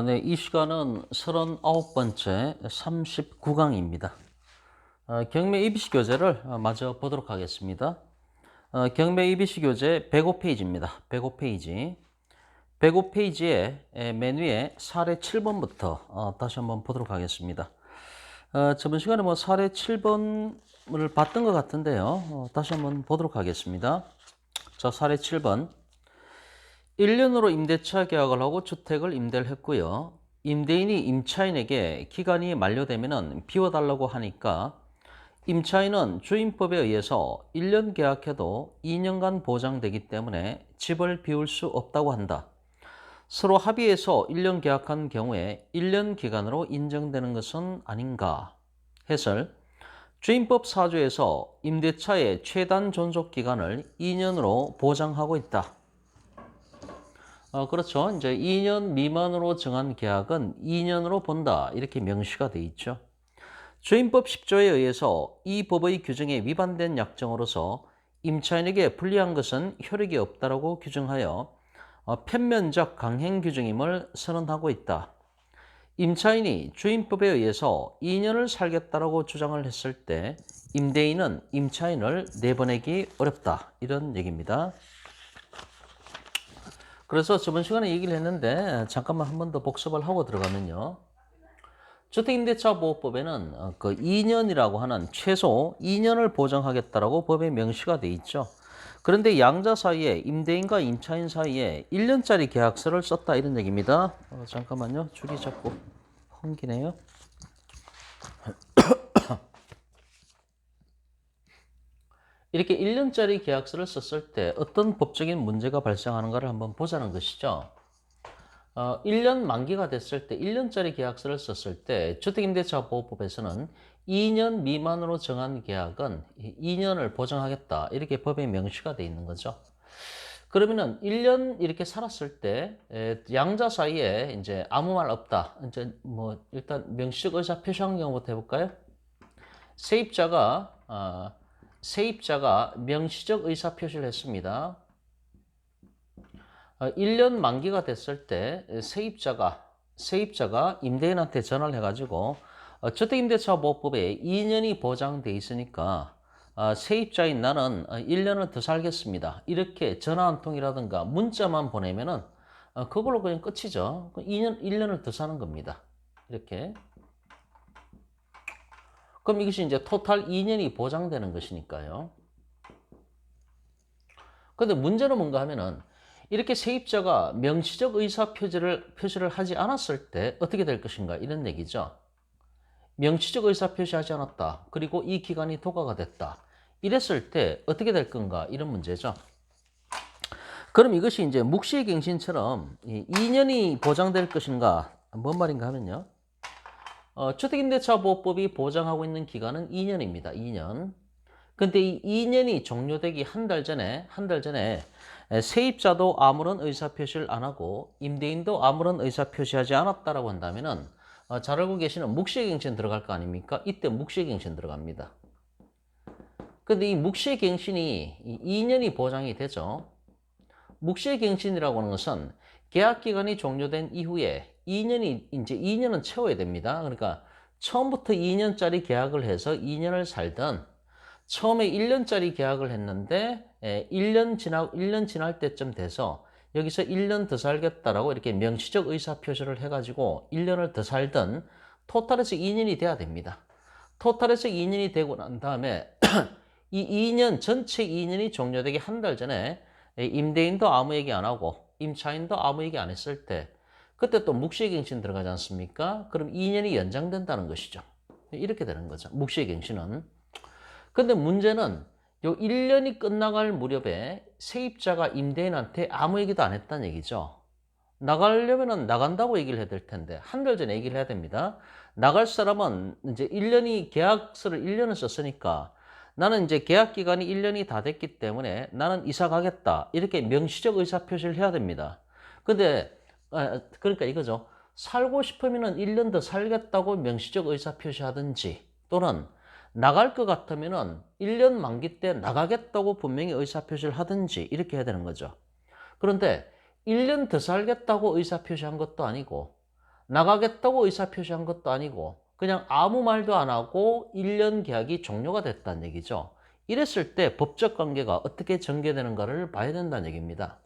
네, 이 시간은 39번째 39강입니다. 경매 EBC 교재를 마저 보도록 하겠습니다. 경매 EBC 교재 105페이지입니다. 105페이지. 105페이지에 맨 위에 사례 7번부터 다시 한번 보도록 하겠습니다. 저번 시간에 사례 7번을 봤던 것 같은데요. 다시 한번 보도록 하겠습니다. 자, 사례 7번. 1년으로 임대차 계약을 하고 주택을 임대를 했고요. 임대인이 임차인에게 기간이 만료되면 비워달라고 하니까 임차인은 주임법에 의해서 1년 계약해도 2년간 보장되기 때문에 집을 비울 수 없다고 한다. 서로 합의해서 1년 계약한 경우에 1년 기간으로 인정되는 것은 아닌가? 해설. 주임법 4조에서 임대차의 최단 존속 기간을 2년으로 보장하고 있다. 그렇죠. 이제 2년 미만으로 정한 계약은 2년으로 본다. 이렇게 명시가 돼 있죠. 주임법 10조에 의해서 이 법의 규정에 위반된 약정으로서 임차인에게 불리한 것은 효력이 없다라고 규정하여 편면적 강행 규정임을 선언하고 있다. 임차인이 주임법에 의해서 2년을 살겠다라고 주장을 했을 때 임대인은 임차인을 내보내기 어렵다. 이런 얘기입니다. 그래서 저번 시간에 얘기를 했는데 잠깐만 한 번 더 복습을 하고 들어가면요. 주택임대차보호법에는 그 2년이라고 하는 최소 2년을 보장하겠다라고 법에 명시가 돼 있죠. 그런데 양자 사이에 임대인과 임차인 사이에 1년짜리 계약서를 썼다 이런 얘기입니다. 잠깐만요. 줄이 자꾸 헝기네요. 이렇게 1년짜리 계약서를 썼을 때 어떤 법적인 문제가 발생하는가를 한번 보자는 것이죠. 1년 만기가 됐을 때 1년짜리 계약서를 썼을 때 주택임대차보호법에서는 2년 미만으로 정한 계약은 2년을 보장하겠다 이렇게 법에 명시가 돼 있는 거죠. 그러면은 1년 이렇게 살았을 때 양자 사이에 이제 아무 말 없다. 이제 일단 명시적 의사 표시한 경우부터 해볼까요? 세입자가 명시적 의사 표시를 했습니다. 1년 만기가 됐을 때 세입자가 임대인한테 전화를 해가지고 주택임대차보호법에 2년이 보장돼 있으니까 세입자인 나는 1년을 더 살겠습니다. 이렇게 전화 한 통이라든가 문자만 보내면은 그걸로 그냥 끝이죠. 1년을 더 사는 겁니다. 이렇게. 그럼 이것이 이제 토탈 2년이 보장되는 것이니까요. 근데 문제는 뭔가 하면은 이렇게 세입자가 명시적 의사 표시를 하지 않았을 때 어떻게 될 것인가 이런 얘기죠. 명시적 의사 표시하지 않았다. 그리고 이 기간이 도과가 됐다. 이랬을 때 어떻게 될 건가 이런 문제죠. 그럼 이것이 이제 묵시갱신처럼 2년이 보장될 것인가 뭔 말인가 하면요. 주택임대차보호법이 보장하고 있는 기간은 2년입니다. 2년. 근데 이 2년이 종료되기 한 달 전에 세입자도 아무런 의사표시를 안 하고 임대인도 아무런 의사표시하지 않았다라고 한다면은 잘 알고 계시는 묵시갱신 들어갈 거 아닙니까? 이때 묵시갱신 들어갑니다. 근데 이 묵시갱신이 2년이 보장이 되죠. 묵시갱신이라고 하는 것은 계약 기간이 종료된 이후에 2년은 채워야 됩니다. 그러니까 처음부터 2년짜리 계약을 해서 2년을 살던 처음에 1년짜리 계약을 했는데 1년 지날 때쯤 돼서 여기서 1년 더 살겠다라고 이렇게 명시적 의사표시를 해가지고 1년을 더 살던 토탈에서 2년이 돼야 됩니다. 토탈에서 2년이 되고 난 다음에 이 2년 전체 2년이 종료되기 한 달 전에 임대인도 아무 얘기 안 하고 임차인도 아무 얘기 안 했을 때 그때 또 묵시갱신 들어가지 않습니까? 그럼 2년이 연장된다는 것이죠. 이렇게 되는 거죠. 묵시갱신은. 근데 문제는 요 1년이 끝나갈 무렵에 세입자가 임대인한테 아무 얘기도 안 했다는 얘기죠. 나가려면은 나간다고 얘기를 해야 될 텐데 한 달 전에 얘기를 해야 됩니다. 나갈 사람은 이제 1년이 계약서를 1년을 썼으니까 나는 이제 계약 기간이 1년이 다 됐기 때문에 나는 이사 가겠다. 이렇게 명시적 의사 표시를 해야 됩니다. 근데 그러니까 이거죠. 살고 싶으면은 1년 더 살겠다고 명시적 의사 표시하든지 또는 나갈 것 같으면은 1년 만기 때 나가겠다고 분명히 의사표시를 하든지 이렇게 해야 되는 거죠. 그런데 1년 더 살겠다고 의사표시한 것도 아니고 나가겠다고 의사표시한 것도 아니고 그냥 아무 말도 안 하고 1년 계약이 종료가 됐다는 얘기죠. 이랬을 때 법적 관계가 어떻게 전개되는가를 봐야 된다는 얘기입니다.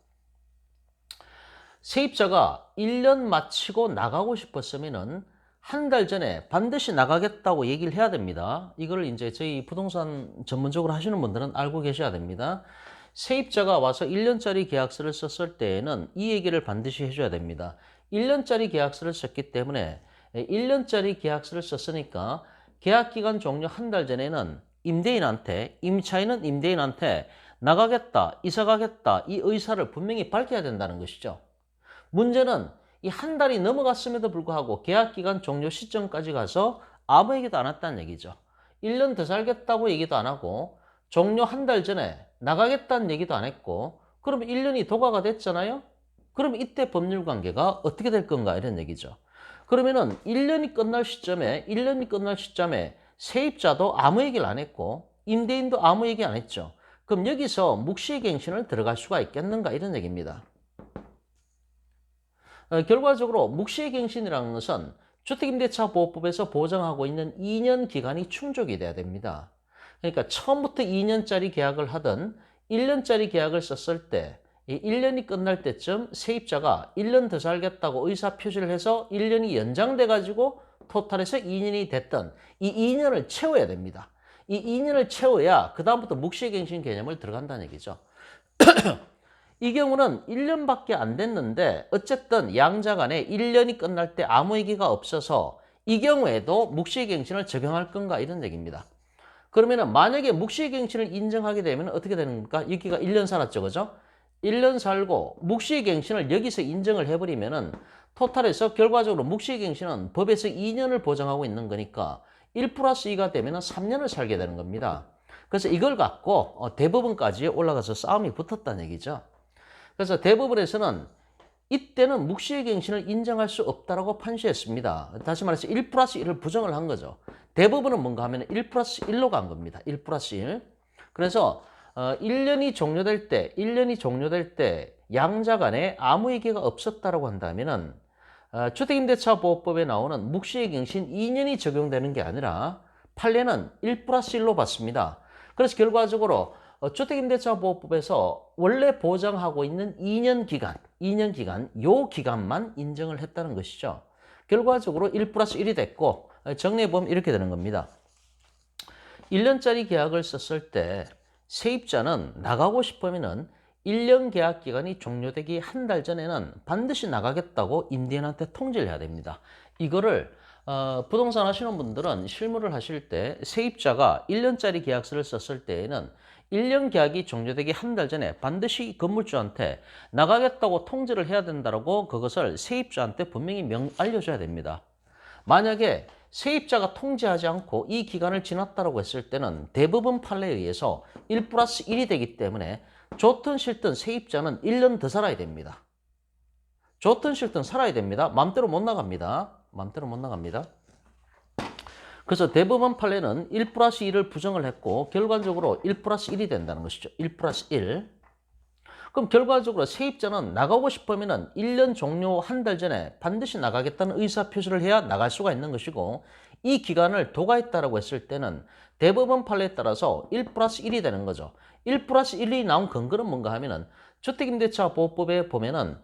세입자가 1년 마치고 나가고 싶었으면은 한 달 전에 반드시 나가겠다고 얘기를 해야 됩니다. 이걸 이제 저희 부동산 전문적으로 하시는 분들은 알고 계셔야 됩니다. 세입자가 와서 1년짜리 계약서를 썼을 때에는 이 얘기를 반드시 해줘야 됩니다. 1년짜리 계약서를 썼기 때문에 1년짜리 계약서를 썼으니까 계약기간 종료 한 달 전에는 임대인한테, 임차인은 임대인한테 나가겠다, 이사 가겠다 이 의사를 분명히 밝혀야 된다는 것이죠. 문제는 이 한 달이 넘어갔음에도 불구하고 계약기간 종료 시점까지 가서 아무 얘기도 안 했다는 얘기죠. 1년 더 살겠다고 얘기도 안 하고 종료 한 달 전에 나가겠다는 얘기도 안 했고 그럼 1년이 도과가 됐잖아요? 그럼 이때 법률 관계가 어떻게 될 건가 이런 얘기죠. 그러면은 1년이 끝날 시점에 세입자도 아무 얘기를 안 했고 임대인도 아무 얘기 안 했죠. 그럼 여기서 묵시갱신을 들어갈 수가 있겠는가 이런 얘기입니다. 결과적으로 묵시갱신이라는 것은 주택임대차보호법에서 보장하고 있는 2년 기간이 충족이 돼야 됩니다. 그러니까 처음부터 2년짜리 계약을 하든 1년짜리 계약을 썼을 때 이 1년이 끝날 때쯤 세입자가 1년 더 살겠다고 의사표시를 해서 1년이 연장돼 가지고 토탈에서 2년이 됐던 이 2년을 채워야 됩니다. 이 2년을 채워야 그 다음부터 묵시갱신 개념을 들어간다는 얘기죠. 이 경우는 1년밖에 안 됐는데 어쨌든 양자 간에 1년이 끝날 때 아무 얘기가 없어서 이 경우에도 묵시갱신을 적용할 건가 이런 얘기입니다. 그러면은 만약에 묵시갱신을 인정하게 되면 어떻게 되는 겁니까? 여기가 1년 살았죠, 그죠? 1년 살고 묵시갱신을 여기서 인정을 해버리면은 토탈에서 결과적으로 묵시갱신은 법에서 2년을 보장하고 있는 거니까 1 플러스 2가 되면은 3년을 살게 되는 겁니다. 그래서 이걸 갖고 대법원까지 올라가서 싸움이 붙었다는 얘기죠. 그래서 대법원에서는 이때는 묵시갱신을 인정할 수 없다라고 판시했습니다. 다시 말해서 1 플러스 1을 부정을 한 거죠. 대법원은 뭔가 하면 1 플러스 1로 간 겁니다. 1 플러스 1. 그래서 1년이 종료될 때 양자 간에 아무 얘기가 없었다라고 한다면은 주택임대차보호법에 나오는 묵시갱신 2년이 적용되는 게 아니라 판례는 1 플러스 1로 봤습니다. 그래서 결과적으로 주택임대차보호법에서 원래 보장하고 있는 2년 기간, 요 기간만 인정을 했다는 것이죠. 결과적으로 1 플러스 1이 됐고 정리해보면 이렇게 되는 겁니다. 1년짜리 계약을 썼을 때 세입자는 나가고 싶으면은 1년 계약 기간이 종료되기 한 달 전에는 반드시 나가겠다고 임대인한테 통지를 해야 됩니다. 이거를 부동산 하시는 분들은 실무를 하실 때 세입자가 1년짜리 계약서를 썼을 때에는 1년 계약이 종료되기 한 달 전에 반드시 건물주한테 나가겠다고 통지를 해야 된다고 그것을 세입자한테 분명히 알려줘야 됩니다. 만약에 세입자가 통지하지 않고 이 기간을 지났다고 했을 때는 대법원 판례에 의해서 1 플러스 1이 되기 때문에 좋든 싫든 세입자는 1년 더 살아야 됩니다. 좋든 싫든 살아야 됩니다. 맘대로 못 나갑니다. 그래서 대법원 판례는 1 플러스 1을 부정을 했고 결과적으로 1 플러스 1이 된다는 것이죠. 1 플러스 1. 그럼 결과적으로 세입자는 나가고 싶으면 1년 종료 한 달 전에 반드시 나가겠다는 의사표시를 해야 나갈 수가 있는 것이고 이 기간을 도과했다라고 했을 때는 대법원 판례에 따라서 1 플러스 1이 되는 거죠. 1 플러스 1이 나온 근거는 뭔가 하면은 주택임대차보호법에 보면은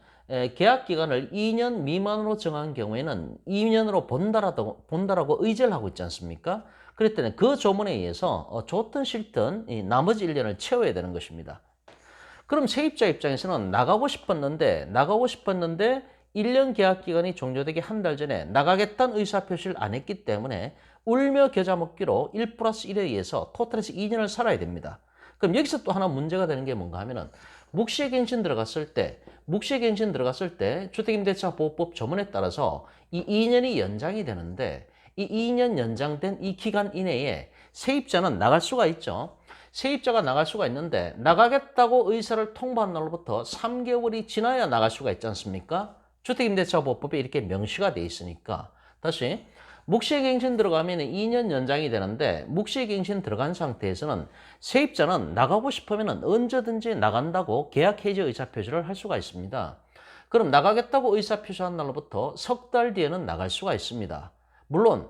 계약 기간을 2년 미만으로 정한 경우에는 2년으로 본다라고 의제를 하고 있지 않습니까? 그랬더니 그 조문에 의해서 좋든 싫든 나머지 1년을 채워야 되는 것입니다. 그럼 세입자 입장에서는 나가고 싶었는데 1년 계약 기간이 종료되기 한 달 전에 나가겠다는 의사표시를 안 했기 때문에 울며 겨자 먹기로 1 플러스 1에 의해서 토탈에서 2년을 살아야 됩니다. 그럼 여기서 또 하나 문제가 되는 게 뭔가 하면은 묵시갱신 들어갔을 때 주택임대차보호법 조문에 따라서 이 2년이 연장이 되는데 이 2년 연장된 이 기간 이내에 세입자는 나갈 수가 있죠. 세입자가 나갈 수가 있는데 나가겠다고 의사를 통보한 날로부터 3개월이 지나야 나갈 수가 있지 않습니까? 주택임대차보호법에 이렇게 명시가 돼 있으니까. 다시 묵시갱신 들어가면 2년 연장이 되는데 묵시갱신 들어간 상태에서는 세입자는 나가고 싶으면 언제든지 나간다고 계약 해지 의사표시를 할 수가 있습니다. 그럼 나가겠다고 의사표시한 날로부터 석 달 뒤에는 나갈 수가 있습니다. 물론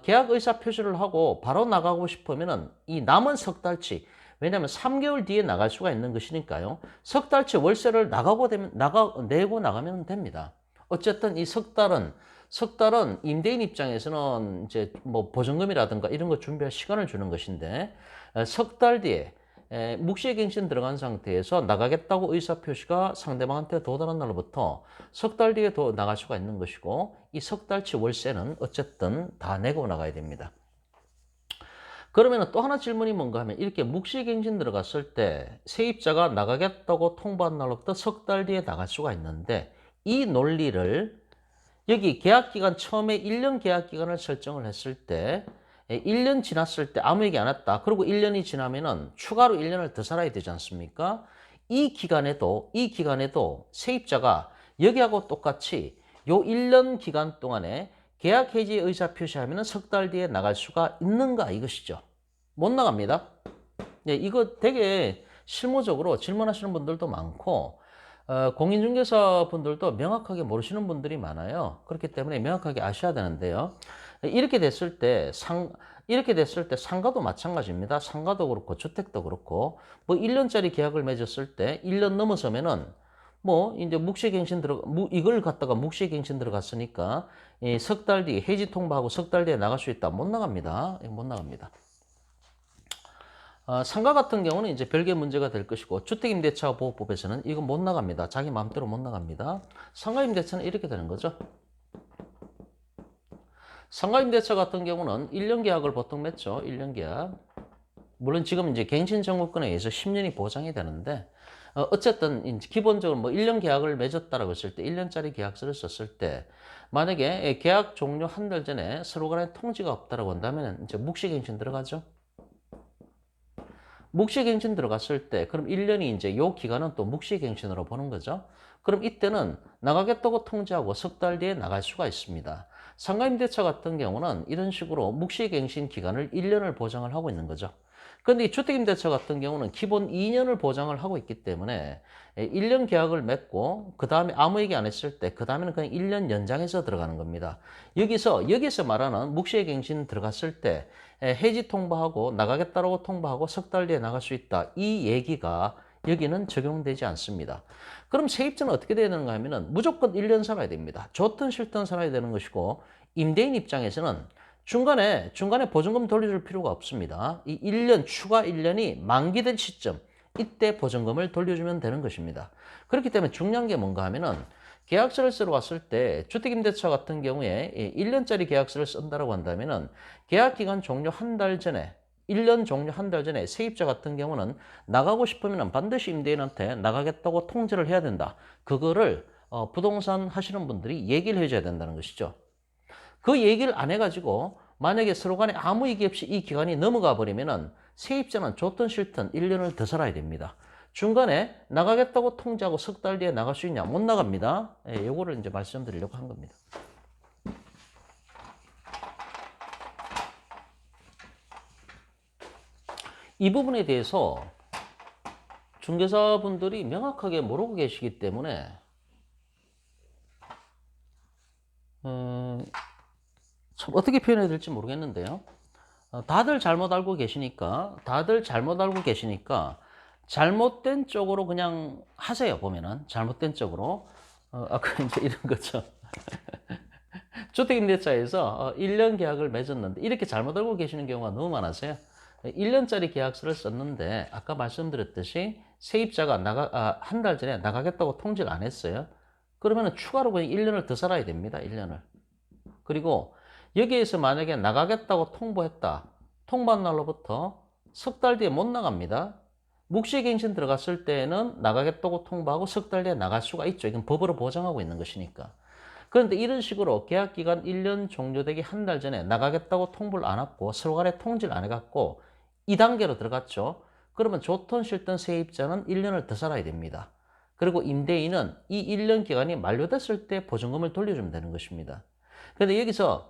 계약 의사표시를 하고 바로 나가고 싶으면은 이 남은 석 달치, 왜냐하면 3개월 뒤에 나갈 수가 있는 것이니까요. 석 달치 월세를 내고 나가면 됩니다. 어쨌든 이 석 달은 임대인 입장에서는 이제 뭐 보증금이라든가 이런 거 준비할 시간을 주는 것인데, 석 달 뒤에 묵시갱신 들어간 상태에서 나가겠다고 의사표시가 상대방한테 도달한 날로부터 석 달 뒤에 나갈 수가 있는 것이고, 이 석 달치 월세는 어쨌든 다 내고 나가야 됩니다. 그러면 또 하나 질문이 뭔가 하면, 이렇게 묵시갱신 들어갔을 때 세입자가 나가겠다고 통보한 날로부터 석 달 뒤에 나갈 수가 있는데, 이 논리를 여기 계약기간 처음에 1년 계약기간을 설정을 했을 때 1년 지났을 때 아무 얘기 안 했다. 그리고 1년이 지나면은 추가로 1년을 더 살아야 되지 않습니까? 이 기간에도 세입자가 여기하고 똑같이 요 1년 기간 동안에 계약 해지 의사 표시하면은 석 달 뒤에 나갈 수가 있는가 이것이죠. 못 나갑니다. 네, 이거 되게 실무적으로 질문하시는 분들도 많고 공인중개사 분들도 명확하게 모르시는 분들이 많아요. 그렇기 때문에 명확하게 아셔야 되는데요. 이렇게 됐을 때 상가도 마찬가지입니다. 상가도 그렇고 주택도 그렇고 뭐 1년짜리 계약을 맺었을 때 1년 넘어서면은 뭐 이제 이걸 갖다가 묵시갱신 들어갔으니까 석 달 뒤 해지 통보하고 석 달 뒤에 나갈 수 있다. 못 나갑니다. 못 나갑니다. 상가 같은 경우는 이제 별개 문제가 될 것이고, 주택임대차 보호법에서는 이거 못 나갑니다. 자기 마음대로 못 나갑니다. 상가임대차는 이렇게 되는 거죠. 상가임대차 같은 경우는 1년 계약을 보통 맺죠. 1년 계약. 물론 지금 이제 갱신정보권에 의해서 10년이 보장이 되는데, 어쨌든 이제 기본적으로 뭐 1년 계약을 맺었다라고 했을 때 1년짜리 계약서를 썼을 때 만약에 계약 종료 한 달 전에 서로 간에 통지가 없다라고 한다면 이제 묵시갱신 들어가죠. 묵시갱신 들어갔을 때 그럼 1년이 이제 요 기간은 또 묵시갱신으로 보는 거죠. 그럼 이때는 나가겠다고 통지하고 석 달 뒤에 나갈 수가 있습니다. 상가임대차 같은 경우는 이런 식으로 묵시갱신 기간을 1년을 보장을 하고 있는 거죠. 그런데 이 주택임대차 같은 경우는 기본 2년을 보장을 하고 있기 때문에 1년 계약을 맺고 그 다음에 아무 얘기 안 했을 때 그 다음에는 그냥 1년 연장해서 들어가는 겁니다. 여기서 말하는 묵시갱신 들어갔을 때 해지 통보하고 나가겠다라고 통보하고 석 달 뒤에 나갈 수 있다. 이 얘기가 여기는 적용되지 않습니다. 그럼 세입자는 어떻게 돼야 되는가 하면은 무조건 1년 살아야 됩니다. 좋든 싫든 살아야 되는 것이고, 임대인 입장에서는 중간에 보증금 돌려줄 필요가 없습니다. 이 1년, 추가 1년이 만기된 시점, 이때 보증금을 돌려주면 되는 것입니다. 그렇기 때문에 중요한 게 뭔가 하면은 계약서를 쓰러 왔을 때 주택임대차 같은 경우에 1년짜리 계약서를 쓴다라고 한다면은 계약기간 종료 한 달 전에 1년 종료 한 달 전에 세입자 같은 경우는 나가고 싶으면 반드시 임대인한테 나가겠다고 통지를 해야 된다. 그거를 부동산 하시는 분들이 얘기를 해줘야 된다는 것이죠. 그 얘기를 안 해가지고 만약에 서로 간에 아무 얘기 없이 이 기간이 넘어가 버리면은 세입자는 좋든 싫든 1년을 더 살아야 됩니다. 중간에 나가겠다고 통지하고 석 달 뒤에 나갈 수 있냐? 못 나갑니다. 예, 요거를 이제 말씀드리려고 한 겁니다. 이 부분에 대해서 중개사분들이 명확하게 모르고 계시기 때문에 참 어떻게 표현해야 될지 모르겠는데요. 다들 잘못 알고 계시니까 잘못된 쪽으로 그냥 하세요. 보면은 잘못된 쪽으로 아까 이제 이런 거죠. 주택임대차에서 1년 계약을 맺었는데 이렇게 잘못 알고 계시는 경우가 너무 많아서요. 1년짜리 계약서를 썼는데 아까 말씀드렸듯이 세입자가 한 달 전에 나가겠다고 통지를 안 했어요. 그러면 추가로 그냥 1년을 더 살아야 됩니다. 1년을. 그리고 여기에서 만약에 나가겠다고 통보했다. 통보한 날로부터 석 달 뒤에 못 나갑니다. 묵시갱신 들어갔을 때는 나가겠다고 통보하고 석 달 뒤에 나갈 수가 있죠. 이건 법으로 보장하고 있는 것이니까. 그런데 이런 식으로 계약기간 1년 종료되기 한 달 전에 나가겠다고 통보를 안 했고 서로 간에 통지를 안 해갖고 2단계로 들어갔죠. 그러면 좋든 싫든 세입자는 1년을 더 살아야 됩니다. 그리고 임대인은 이 1년 기간이 만료됐을 때 보증금을 돌려주면 되는 것입니다. 그런데 여기처럼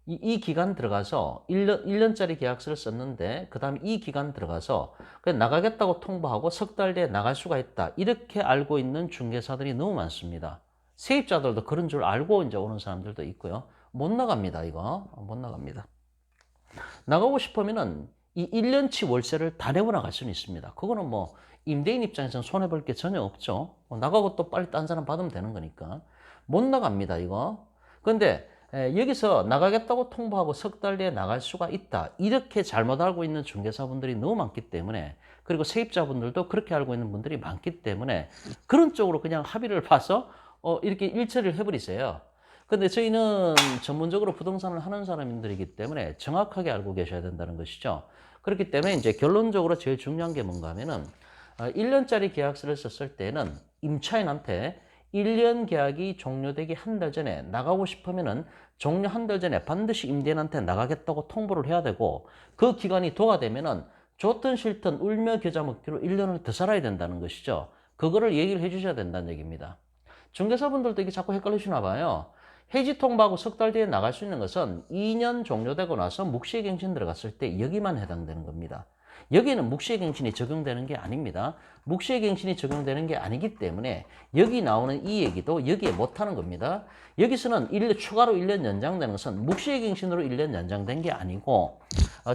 이 기간 들어가서 1년짜리 계약서를 썼는데 그 다음 이 기간 들어가서 그냥 나가겠다고 통보하고 석 달 뒤에 나갈 수가 있다. 이렇게 알고 있는 중개사들이 너무 많습니다. 세입자들도 그런 줄 알고 이제 오는 사람들도 있고요. 못 나갑니다, 이거. 못 나갑니다. 나가고 싶으면은 이 1년치 월세를 다 내고 나갈 수는 있습니다. 그거는 뭐 임대인 입장에서는 손해볼 게 전혀 없죠. 나가고 또 빨리 딴 사람 받으면 되는 거니까. 못 나갑니다, 이거. 근데 여기서 나가겠다고 통보하고 석 달 뒤에 나갈 수가 있다. 이렇게 잘못 알고 있는 중개사분들이 너무 많기 때문에, 그리고 세입자분들도 그렇게 알고 있는 분들이 많기 때문에 그런 쪽으로 그냥 합의를 봐서 이렇게 일처리를 해버리세요. 근데 저희는 전문적으로 부동산을 하는 사람들이기 때문에 정확하게 알고 계셔야 된다는 것이죠. 그렇기 때문에 이제 결론적으로 제일 중요한 게 뭔가 하면은 1년짜리 계약서를 썼을 때는 임차인한테 1년 계약이 종료되기 한 달 전에 나가고 싶으면은 종료 한 달 전에 반드시 임대인한테 나가겠다고 통보를 해야 되고, 그 기간이 도가되면은 좋든 싫든 울며 겨자 먹기로 1년을 더 살아야 된다는 것이죠. 그거를 얘기를 해 주셔야 된다는 얘기입니다. 중개사분들도 이게 자꾸 헷갈리시나 봐요. 해지 통보하고 석 달 뒤에 나갈 수 있는 것은 2년 종료되고 나서 묵시갱신 들어갔을 때 여기만 해당되는 겁니다. 여기는 묵시갱신이 적용되는 게 아닙니다. 묵시갱신이 적용되는 게 아니기 때문에 여기 나오는 이 얘기도 여기에 못하는 겁니다. 여기서는 추가로 1년 연장되는 것은 묵시갱신으로 1년 연장된 게 아니고,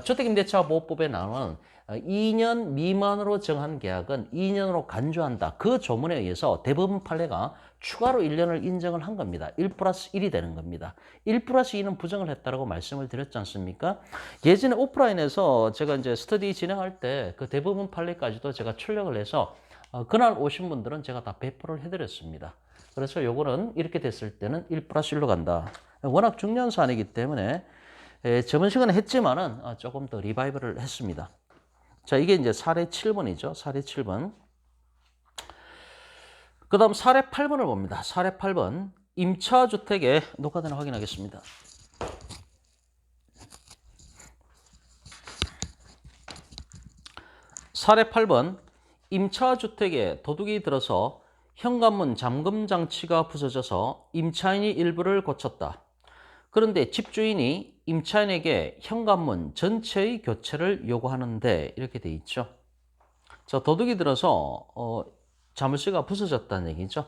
주택임대차보호법에 나오는 2년 미만으로 정한 계약은 2년으로 간주한다. 그 조문에 의해서 대법원 판례가 추가로 1년을 인정을 한 겁니다. 1 플러스 1이 되는 겁니다. 1 플러스 2는 부정을 했다라고 말씀을 드렸지 않습니까? 예전에 오프라인에서 제가 이제 스터디 진행할 때 그 대법원 판례까지도 제가 출력을 해서 그날 오신 분들은 제가 다 배포를 해드렸습니다. 그래서 요거는 이렇게 됐을 때는 1 플러스 1로 간다. 워낙 중요한 사안이기 때문에 저번 시간에 했지만은 조금 더 리바이벌을 했습니다. 자, 이게 이제 사례 7번이죠. 사례 7번. 그 다음 사례 8번을 봅니다. 사례 8번. 임차주택의 녹화되나 확인하겠습니다. 사례 8번. 임차주택에 도둑이 들어서 현관문 잠금 장치가 부서져서 임차인이 일부를 고쳤다. 그런데 집주인이 임차인에게 현관문 전체의 교체를 요구하는데 이렇게 돼 있죠. 자, 도둑이 들어서 자물쇠가 부서졌다는 얘기죠.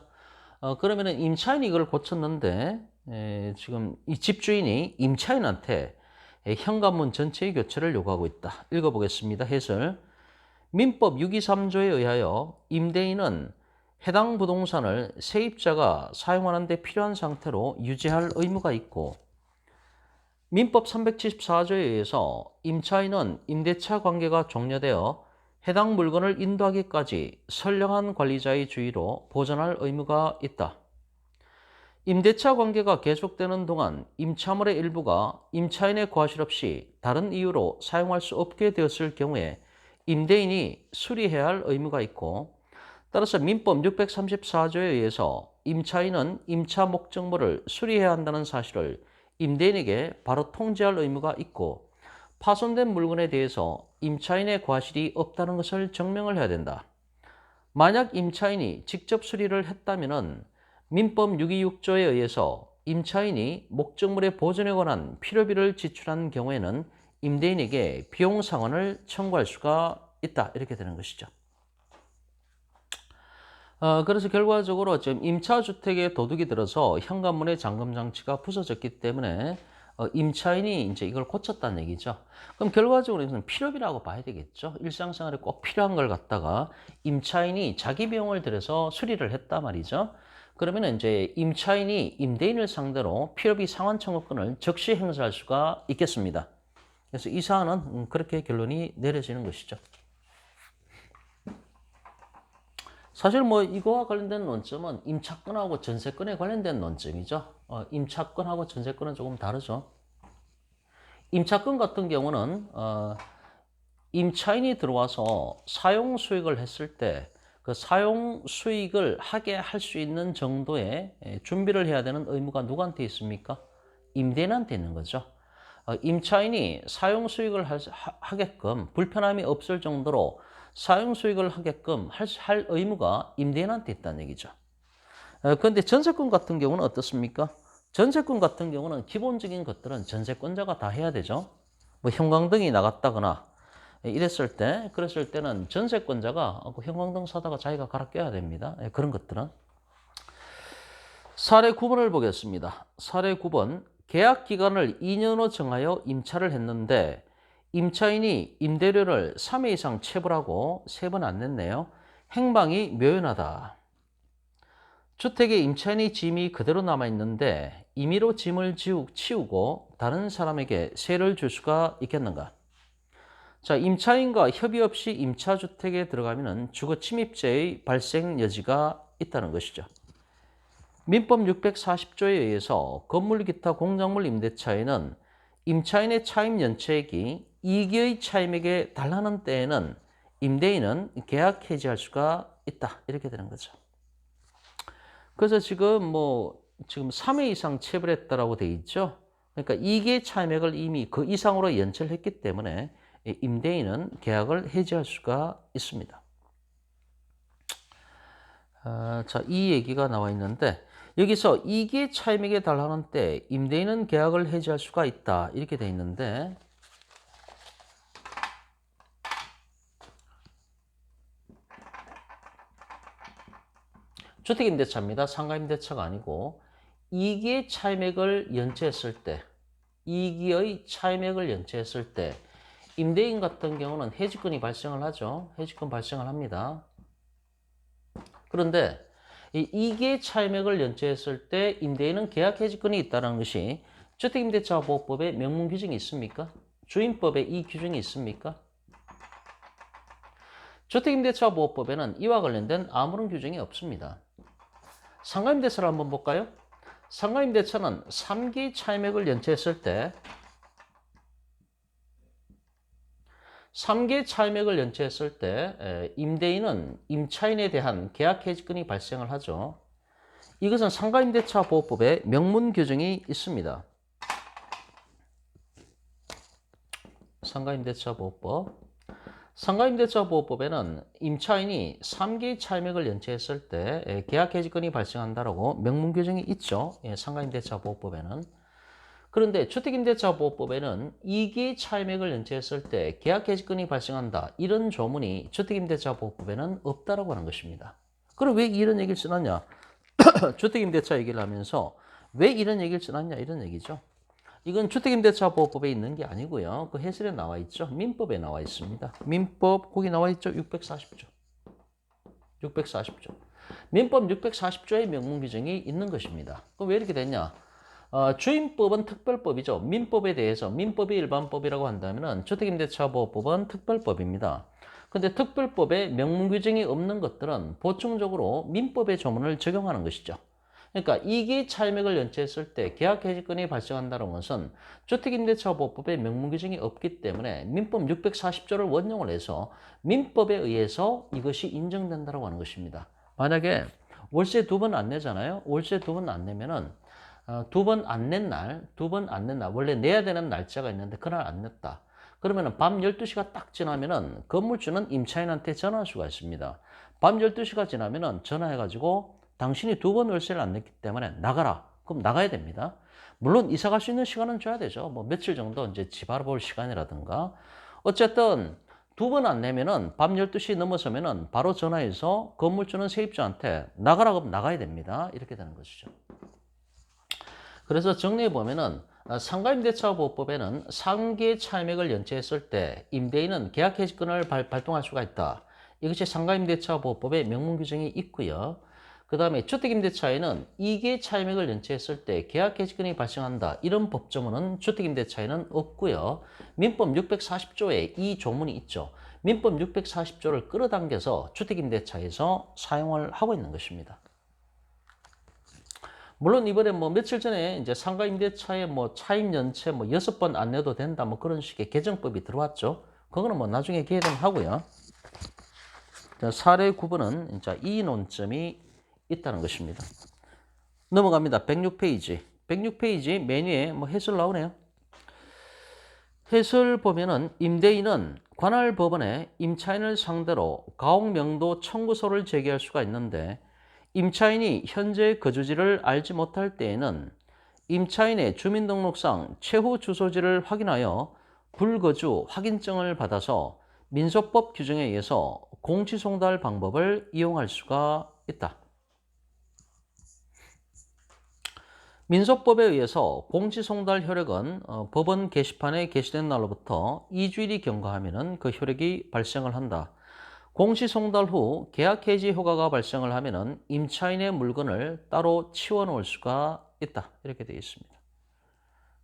그러면은 임차인이 이걸 고쳤는데 지금 이 집주인이 임차인한테 현관문 전체의 교체를 요구하고 있다. 읽어보겠습니다. 해설. 민법 623조에 의하여 임대인은 해당 부동산을 세입자가 사용하는 데 필요한 상태로 유지할 의무가 있고, 민법 374조에 의해서 임차인은 임대차 관계가 종료되어 해당 물건을 인도하기까지 선량한 관리자의 주의로 보존할 의무가 있다. 임대차 관계가 계속되는 동안 임차물의 일부가 임차인의 과실 없이 다른 이유로 사용할 수 없게 되었을 경우에 임대인이 수리해야 할 의무가 있고, 따라서 민법 634조에 의해서 임차인은 임차 목적물을 수리해야 한다는 사실을 임대인에게 바로 통지할 의무가 있고, 파손된 물건에 대해서 임차인의 과실이 없다는 것을 증명을 해야 된다. 만약 임차인이 직접 수리를 했다면 민법 626조에 의해서 임차인이 목적물의 보존에 관한 필요비를 지출한 경우에는 임대인에게 비용 상환을 청구할 수가 있다. 이렇게 되는 것이죠. 그래서 결과적으로 지금 임차주택에 도둑이 들어서 현관문의 잠금 장치가 부서졌기 때문에 임차인이 이제 이걸 고쳤다는 얘기죠. 그럼 결과적으로 이것은 필요비라고 봐야 되겠죠. 일상생활에 꼭 필요한 걸 갖다가 임차인이 자기 비용을 들여서 수리를 했단 말이죠. 그러면 이제 임차인이 임대인을 상대로 필요비 상환 청구권을 즉시 행사할 수가 있겠습니다. 그래서 이 사안은 그렇게 결론이 내려지는 것이죠. 사실 뭐 이거와 관련된 논점은 임차권하고 전세권에 관련된 논점이죠. 임차권하고 전세권은 조금 다르죠. 임차권 같은 경우는 임차인이 들어와서 사용 수익을 했을 때 그 사용 수익을 하게 할 수 있는 정도의 준비를 해야 되는 의무가 누구한테 있습니까? 임대인한테 있는 거죠. 임차인이 사용 수익을 하게끔 불편함이 없을 정도로 사용 수익을 하게끔 할 의무가 임대인한테 있다는 얘기죠. 그런데 전세권 같은 경우는 어떻습니까? 전세권 같은 경우는 기본적인 것들은 전세권자가 다 해야 되죠. 뭐 형광등이 나갔다거나 이랬을 때, 그랬을 때는 전세권자가 그 형광등 사다가 자기가 갈아 껴야 됩니다. 그런 것들은. 사례 9번을 보겠습니다. 사례 9번. 계약 기간을 2년으로 정하여 임차를 했는데 임차인이 임대료를 3회 이상 체불하고 3번 안 냈네요. 행방이 묘연하다. 주택에 임차인의 짐이 그대로 남아있는데 임의로 짐을 치우고 다른 사람에게 세를 줄 수가 있겠는가? 자, 임차인과 협의 없이 임차주택에 들어가면 주거 침입죄의 발생 여지가 있다는 것이죠. 민법 640조에 의해서 건물 기타 공작물 임대차에는 임차인의 차임 연체액이 이기의 차임액에 달하는 때에는 임대인은 계약 해지할 수가 있다. 이렇게 되는 거죠. 그래서 지금 지금 3회 이상 체불했다라고 돼 있죠. 그러니까 이기의 차임액을 이미 그 이상으로 연체를 했기 때문에 임대인은 계약을 해지할 수가 있습니다. 자, 이 얘기가 나와 있는데 여기서 이기의 차임액에 달하는 때 임대인은 계약을 해지할 수가 있다. 이렇게 돼 있는데 주택임대차입니다. 상가임대차가 아니고 이기의 차임액을 연체했을 때, 이기의 차임액을 연체했을 때 임대인 같은 경우는 해지권이 발생을 하죠. 해지권 발생을 합니다. 그런데 이 이기의 차임액을 연체했을 때 임대인은 계약 해지권이 있다는 것이 주택임대차보호법에 명문 규정이 있습니까? 주임법에 이 규정이 있습니까? 주택임대차보호법에는 이와 관련된 아무런 규정이 없습니다. 상가임대차를 한번 볼까요? 상가임대차는 3기의 차임액을 연체했을 때 3기의 차임액을 연체했을 때 임대인은 임차인에 대한 계약 해지권이 발생을 하죠. 이것은 상가임대차보호법에 명문 규정이 있습니다. 상가임대차보호법. 상가임대차보호법에는 임차인이 3기의 차임액을 연체했을 때 계약 해지권이 발생한다라고 명문 규정이 있죠. 상가임대차보호법에는. 그런데 주택임대차보호법에는 2기의 차임액을 연체했을 때 계약 해지권이 발생한다. 이런 조문이 주택임대차보호법에는 없다라고 하는 것입니다. 그럼 왜 이런 얘기를 써놨냐? 주택임대차 얘기를 하면서 왜 이런 얘기를 써놨냐? 이런 얘기죠. 이건 주택임대차보호법에 있는 게 아니고요. 그 해설에 나와 있죠. 민법에 나와 있습니다. 민법 거기 나와 있죠. 640조. 640조. 민법 640조의 명문 규정이 있는 것입니다. 그럼 왜 이렇게 됐냐? 주임법은 특별법이죠. 민법에 대해서 민법이 일반법이라고 한다면 주택임대차보호법은 특별법입니다. 근데 특별법에 명문 규정이 없는 것들은 보충적으로 민법의 조문을 적용하는 것이죠. 그러니까 이기 차임액을 연체했을 때 계약 해지권이 발생한다는 것은 주택임대차보호법에 명문 규정이 없기 때문에 민법 640조를 원용을 해서 민법에 의해서 이것이 인정된다고 하는 것입니다. 만약에 월세 2번 안 내잖아요. 월세 2번 안 내면은 2번 안 낸 날, 원래 내야 되는 날짜가 있는데 그날 안 냈다. 그러면은 밤 12시가 딱 지나면은 건물주는 임차인한테 전화할 수가 있습니다. 밤 12시가 지나면은 전화해가지고 당신이 2번 월세를 안 냈기 때문에 나가라. 그럼 나가야 됩니다. 물론 이사 갈 수 있는 시간은 줘야 되죠. 뭐 며칠 정도 이제 집 알아볼 시간이라든가. 어쨌든 2번 안 내면은 밤 12시 넘어서면은 바로 전화해서 건물주는 세입자한테 나가라. 그럼 나가야 됩니다. 이렇게 되는 것이죠. 그래서 정리해 보면은 상가임대차보호법에는 3기의 차임액을 연체했을 때 임대인은 계약 해지권을 발동할 수가 있다. 이것이 상가임대차보호법의 명문 규정이 있고요. 그 다음에 주택임대차에는 2기의 차임액을 연체했을 때 계약 해지권이 발생한다. 이런 법조문은 주택임대차에는 없고요. 민법 640조에 이 조문이 있죠. 민법 640조를 끌어당겨서 주택임대차에서 사용을 하고 있는 것입니다. 물론 이번에 며칠 전에 이제 상가임대차에 차임 연체 6번 안 내도 된다 그런 식의 개정법이 들어왔죠. 그거는 나중에 개정을 하고요. 사례 9번은 자, 이 논점이 있다는 것입니다. 넘어갑니다. 106페이지. 106페이지 메뉴에 해설 나오네요. 해설 보면은 임대인은 관할 법원에 임차인을 상대로 가옥명도 청구서를 제기할 수가 있는데 임차인이 현재 거주지를 알지 못할 때에는 임차인의 주민등록상 최후 주소지를 확인하여 불거주 확인증을 받아서 민소법 규정에 의해서 공시송달 방법을 이용할 수가 있다. 민소법에 의해서 공시송달 효력은 법원 게시판에 게시된 날로부터 2주일이 경과하면 그 효력이 발생을 한다. 공시송달 후 계약 해지 효과가 발생을 하면 임차인의 물건을 따로 치워놓을 수가 있다. 이렇게 되어 있습니다.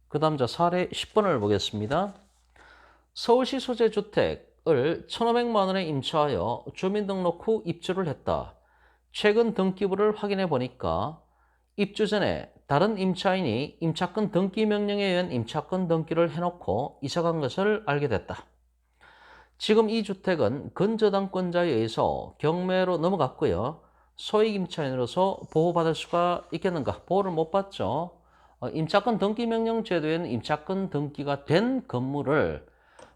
그 다음 사례 10번을 보겠습니다. 서울시 소재 주택을 1,500만 원에 임차하여 주민등록 후 입주를 했다. 최근 등기부를 확인해 보니까 입주 전에 다른 임차인이 임차권 등기 명령에 의한 임차권 등기를 해놓고 이사간 것을 알게 됐다. 지금 이 주택은 근저당권자에 의해서 경매로 넘어갔고요. 소액 임차인으로서 보호받을 수가 있겠는가? 보호를 못 받죠. 임차권 등기 명령 제도에는 임차권 등기가 된 건물을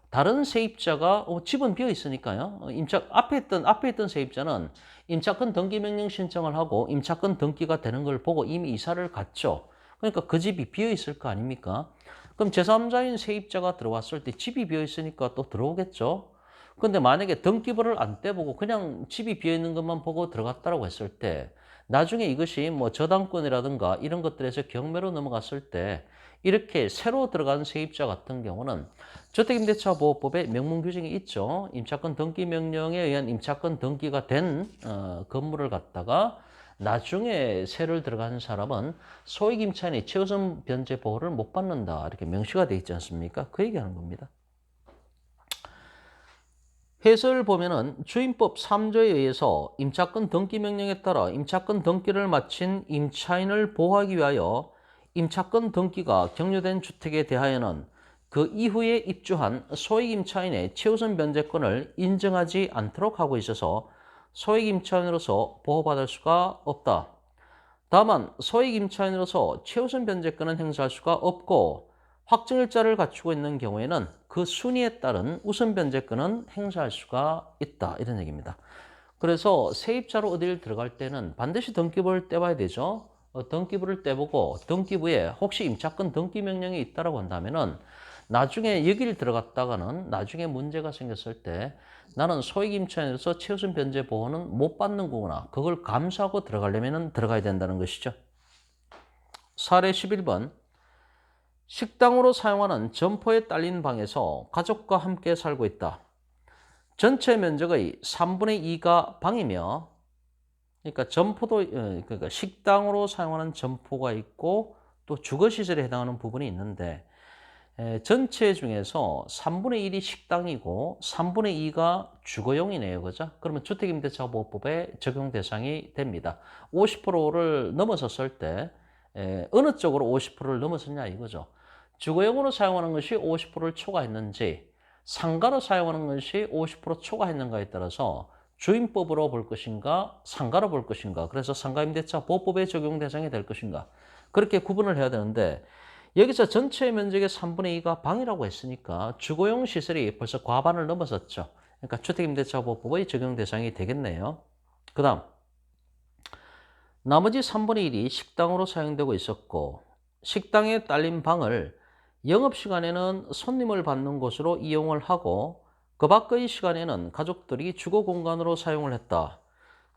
다른 세입자가 집은 비어 있으니까요. 앞에 있던 세입자는 임차권 등기 명령 신청을 하고 임차권 등기가 되는 걸 보고 이미 이사를 갔죠. 그러니까 그 집이 비어 있을 거 아닙니까? 그럼 제3자인 세입자가 들어왔을 때 집이 비어 있으니까 또 들어오겠죠. 근데 만약에 등기부를 안 떼보고 그냥 집이 비어 있는 것만 보고 들어갔다라고 했을 때 나중에 이것이 뭐 저당권이라든가 이런 것들에서 경매로 넘어갔을 때 이렇게 새로 들어간 세입자 같은 경우는 주택임대차보호법에 명문 규정이 있죠. 임차권 등기 명령에 의한 임차권 등기가 된 건물을 갖다가 나중에 새로 들어가는 사람은 소액 임차인의 최우선 변제 보호를 못 받는다. 이렇게 명시가 되어 있지 않습니까? 그 얘기하는 겁니다. 해설을 보면은 주임법 3조에 의해서 임차권 등기 명령에 따라 임차권 등기를 마친 임차인을 보호하기 위하여 임차권 등기가 격려된 주택에 대하여는 그 이후에 입주한 소액 임차인의 최우선 변제권을 인정하지 않도록 하고 있어서 소액 임차인으로서 보호받을 수가 없다. 다만 소액 임차인으로서 최우선 변제권은 행사할 수가 없고 확정일자를 갖추고 있는 경우에는 그 순위에 따른 우선 변제권은 행사할 수가 있다. 이런 얘기입니다. 그래서 세입자로 어디를 들어갈 때는 반드시 등기부를 떼봐야 되죠. 등기부를 떼보고 등기부에 혹시 임차권 등기 명령이 있다라고 한다면은 나중에 여기를 들어갔다가는 나중에 문제가 생겼을 때 나는 소액 임차인으로서 최우선 변제 보호는 못 받는 거구나. 그걸 감수하고 들어가려면 들어가야 된다는 것이죠. 사례 11번. 식당으로 사용하는 점포에 딸린 방에서 가족과 함께 살고 있다. 전체 면적의 3분의 2가 방이며, 그러니까 점포도, 그러니까 식당으로 사용하는 점포가 있고 또 주거시설에 해당하는 부분이 있는데, 전체 중에서 3분의 1이 식당이고 3분의 2가 주거용이네요. 그죠? 그러면 주택임대차보호법에 적용 대상이 됩니다. 50%를 넘어섰을 때 어느 쪽으로 50%를 넘어섰냐 이거죠. 주거용으로 사용하는 것이 50%를 초과했는지 상가로 사용하는 것이 50% 초과했는가에 따라서 주임법으로 볼 것인가 상가로 볼 것인가, 그래서 상가임대차보호법에 적용 대상이 될 것인가, 그렇게 구분을 해야 되는데 여기서 전체 면적의 3분의 2가 방이라고 했으니까 주거용 시설이 벌써 과반을 넘어섰죠. 그러니까 주택임대차보호법의 적용 대상이 되겠네요. 그 다음 나머지 3분의 1이 식당으로 사용되고 있었고 식당에 딸린 방을 영업시간에는 손님을 받는 곳으로 이용을 하고 그 밖의 시간에는 가족들이 주거공간으로 사용을 했다.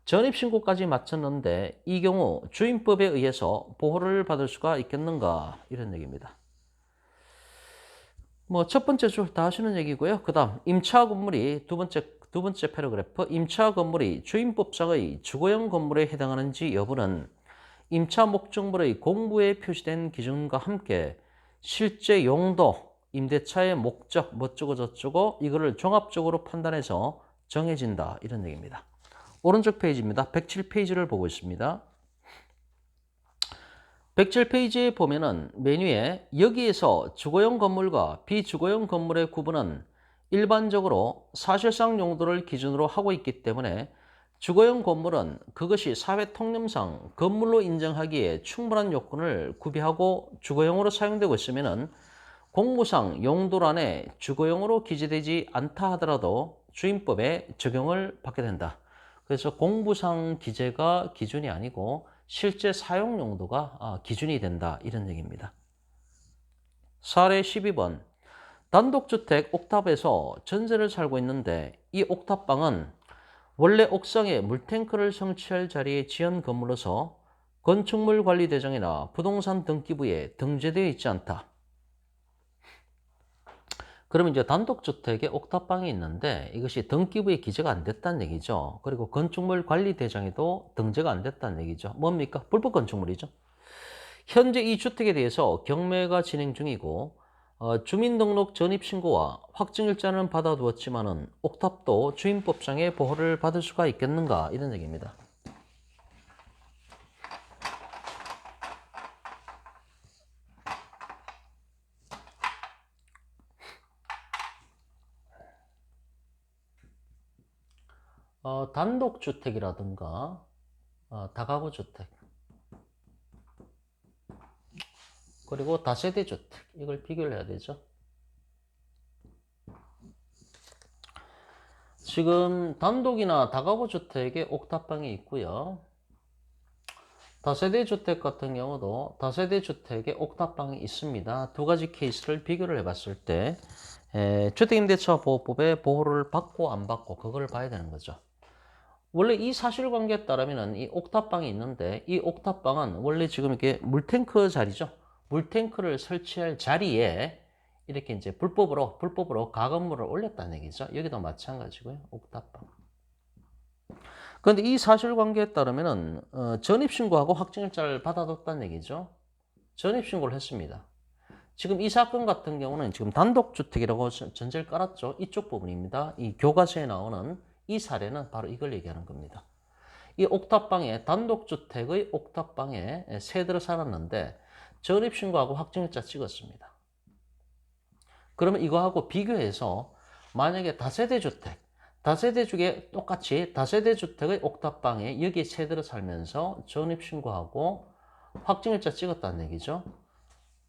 전입신고까지 마쳤는데 이 경우 주임법에 의해서 보호를 받을 수가 있겠는가, 이런 얘기입니다. 뭐 첫 번째 줄 다 하시는 얘기고요. 그 다음 임차 건물이 두 번째 패러그래프, 임차 건물이 주임법상의 주거용 건물에 해당하는지 여부는 임차 목적물의 공부에 표시된 기준과 함께 실제 용도, 임대차의 목적, 뭐쩌고 저쩌고 이거를 종합적으로 판단해서 정해진다, 이런 얘기입니다. 오른쪽 페이지입니다. 107페이지를 보고 있습니다. 107페이지에 보면은 메뉴에 여기에서 주거용 건물과 비주거용 건물의 구분은 일반적으로 사실상 용도를 기준으로 하고 있기 때문에 주거용 건물은 그것이 사회 통념상 건물로 인정하기에 충분한 요건을 구비하고 주거용으로 사용되고 있으면은 공무상 용도란에 주거용으로 기재되지 않다 하더라도 주임법에 적용을 받게 된다. 그래서 공부상 기재가 기준이 아니고 실제 사용 용도가 기준이 된다. 이런 얘기입니다. 사례 12번. 단독주택 옥탑에서 전세를 살고 있는데 이 옥탑방은 원래 옥상에 물탱크를 설치할 자리에 지은 건물로서 건축물 관리 대장이나 부동산 등기부에 등재되어 있지 않다. 그러면 이제 단독주택에 옥탑방이 있는데 이것이 등기부에 기재가 안 됐다는 얘기죠. 그리고 건축물 관리 대장에도 등재가 안 됐다는 얘기죠. 뭡니까? 불법 건축물이죠. 현재 이 주택에 대해서 경매가 진행 중이고 주민등록 전입신고와 확정일자는 받아두었지만은 옥탑도 주임법상의 보호를 받을 수가 있겠는가 이런 얘기입니다. 단독주택이라든가 다가구 주택 그리고 다세대 주택 이걸 비교를 해야 되죠. 지금 단독이나 다가구 주택에 옥탑방이 있고요. 다세대 주택 같은 경우도 다세대 주택에 옥탑방이 있습니다. 두 가지 케이스를 비교를 해봤을 때 주택임대차보호법의 보호를 받고 안 받고 그걸 봐야 되는 거죠. 원래 이 사실관계에 따르면 이 옥탑방이 있는데 이 옥탑방은 원래 지금 이렇게 물탱크 자리죠. 물탱크를 설치할 자리에 이렇게 이제 불법으로 가건물을 올렸다는 얘기죠. 여기도 마찬가지고요. 옥탑방. 그런데 이 사실관계에 따르면은 전입신고하고 확정일자를 받아뒀다는 얘기죠. 전입신고를 했습니다. 지금 이 사건 같은 경우는 지금 단독주택이라고 전제를 깔았죠. 이쪽 부분입니다. 이 교과서에 나오는 이 사례는 바로 이걸 얘기하는 겁니다. 이 옥탑방에 단독주택의 옥탑방에 새들어 살았는데 전입신고하고 확정일자 찍었습니다. 그러면 이거하고 비교해서 만약에 다세대 주택에 똑같이 다세대 주택의 옥탑방에 여기에 새들어 살면서 전입신고하고 확정일자 찍었다는 얘기죠.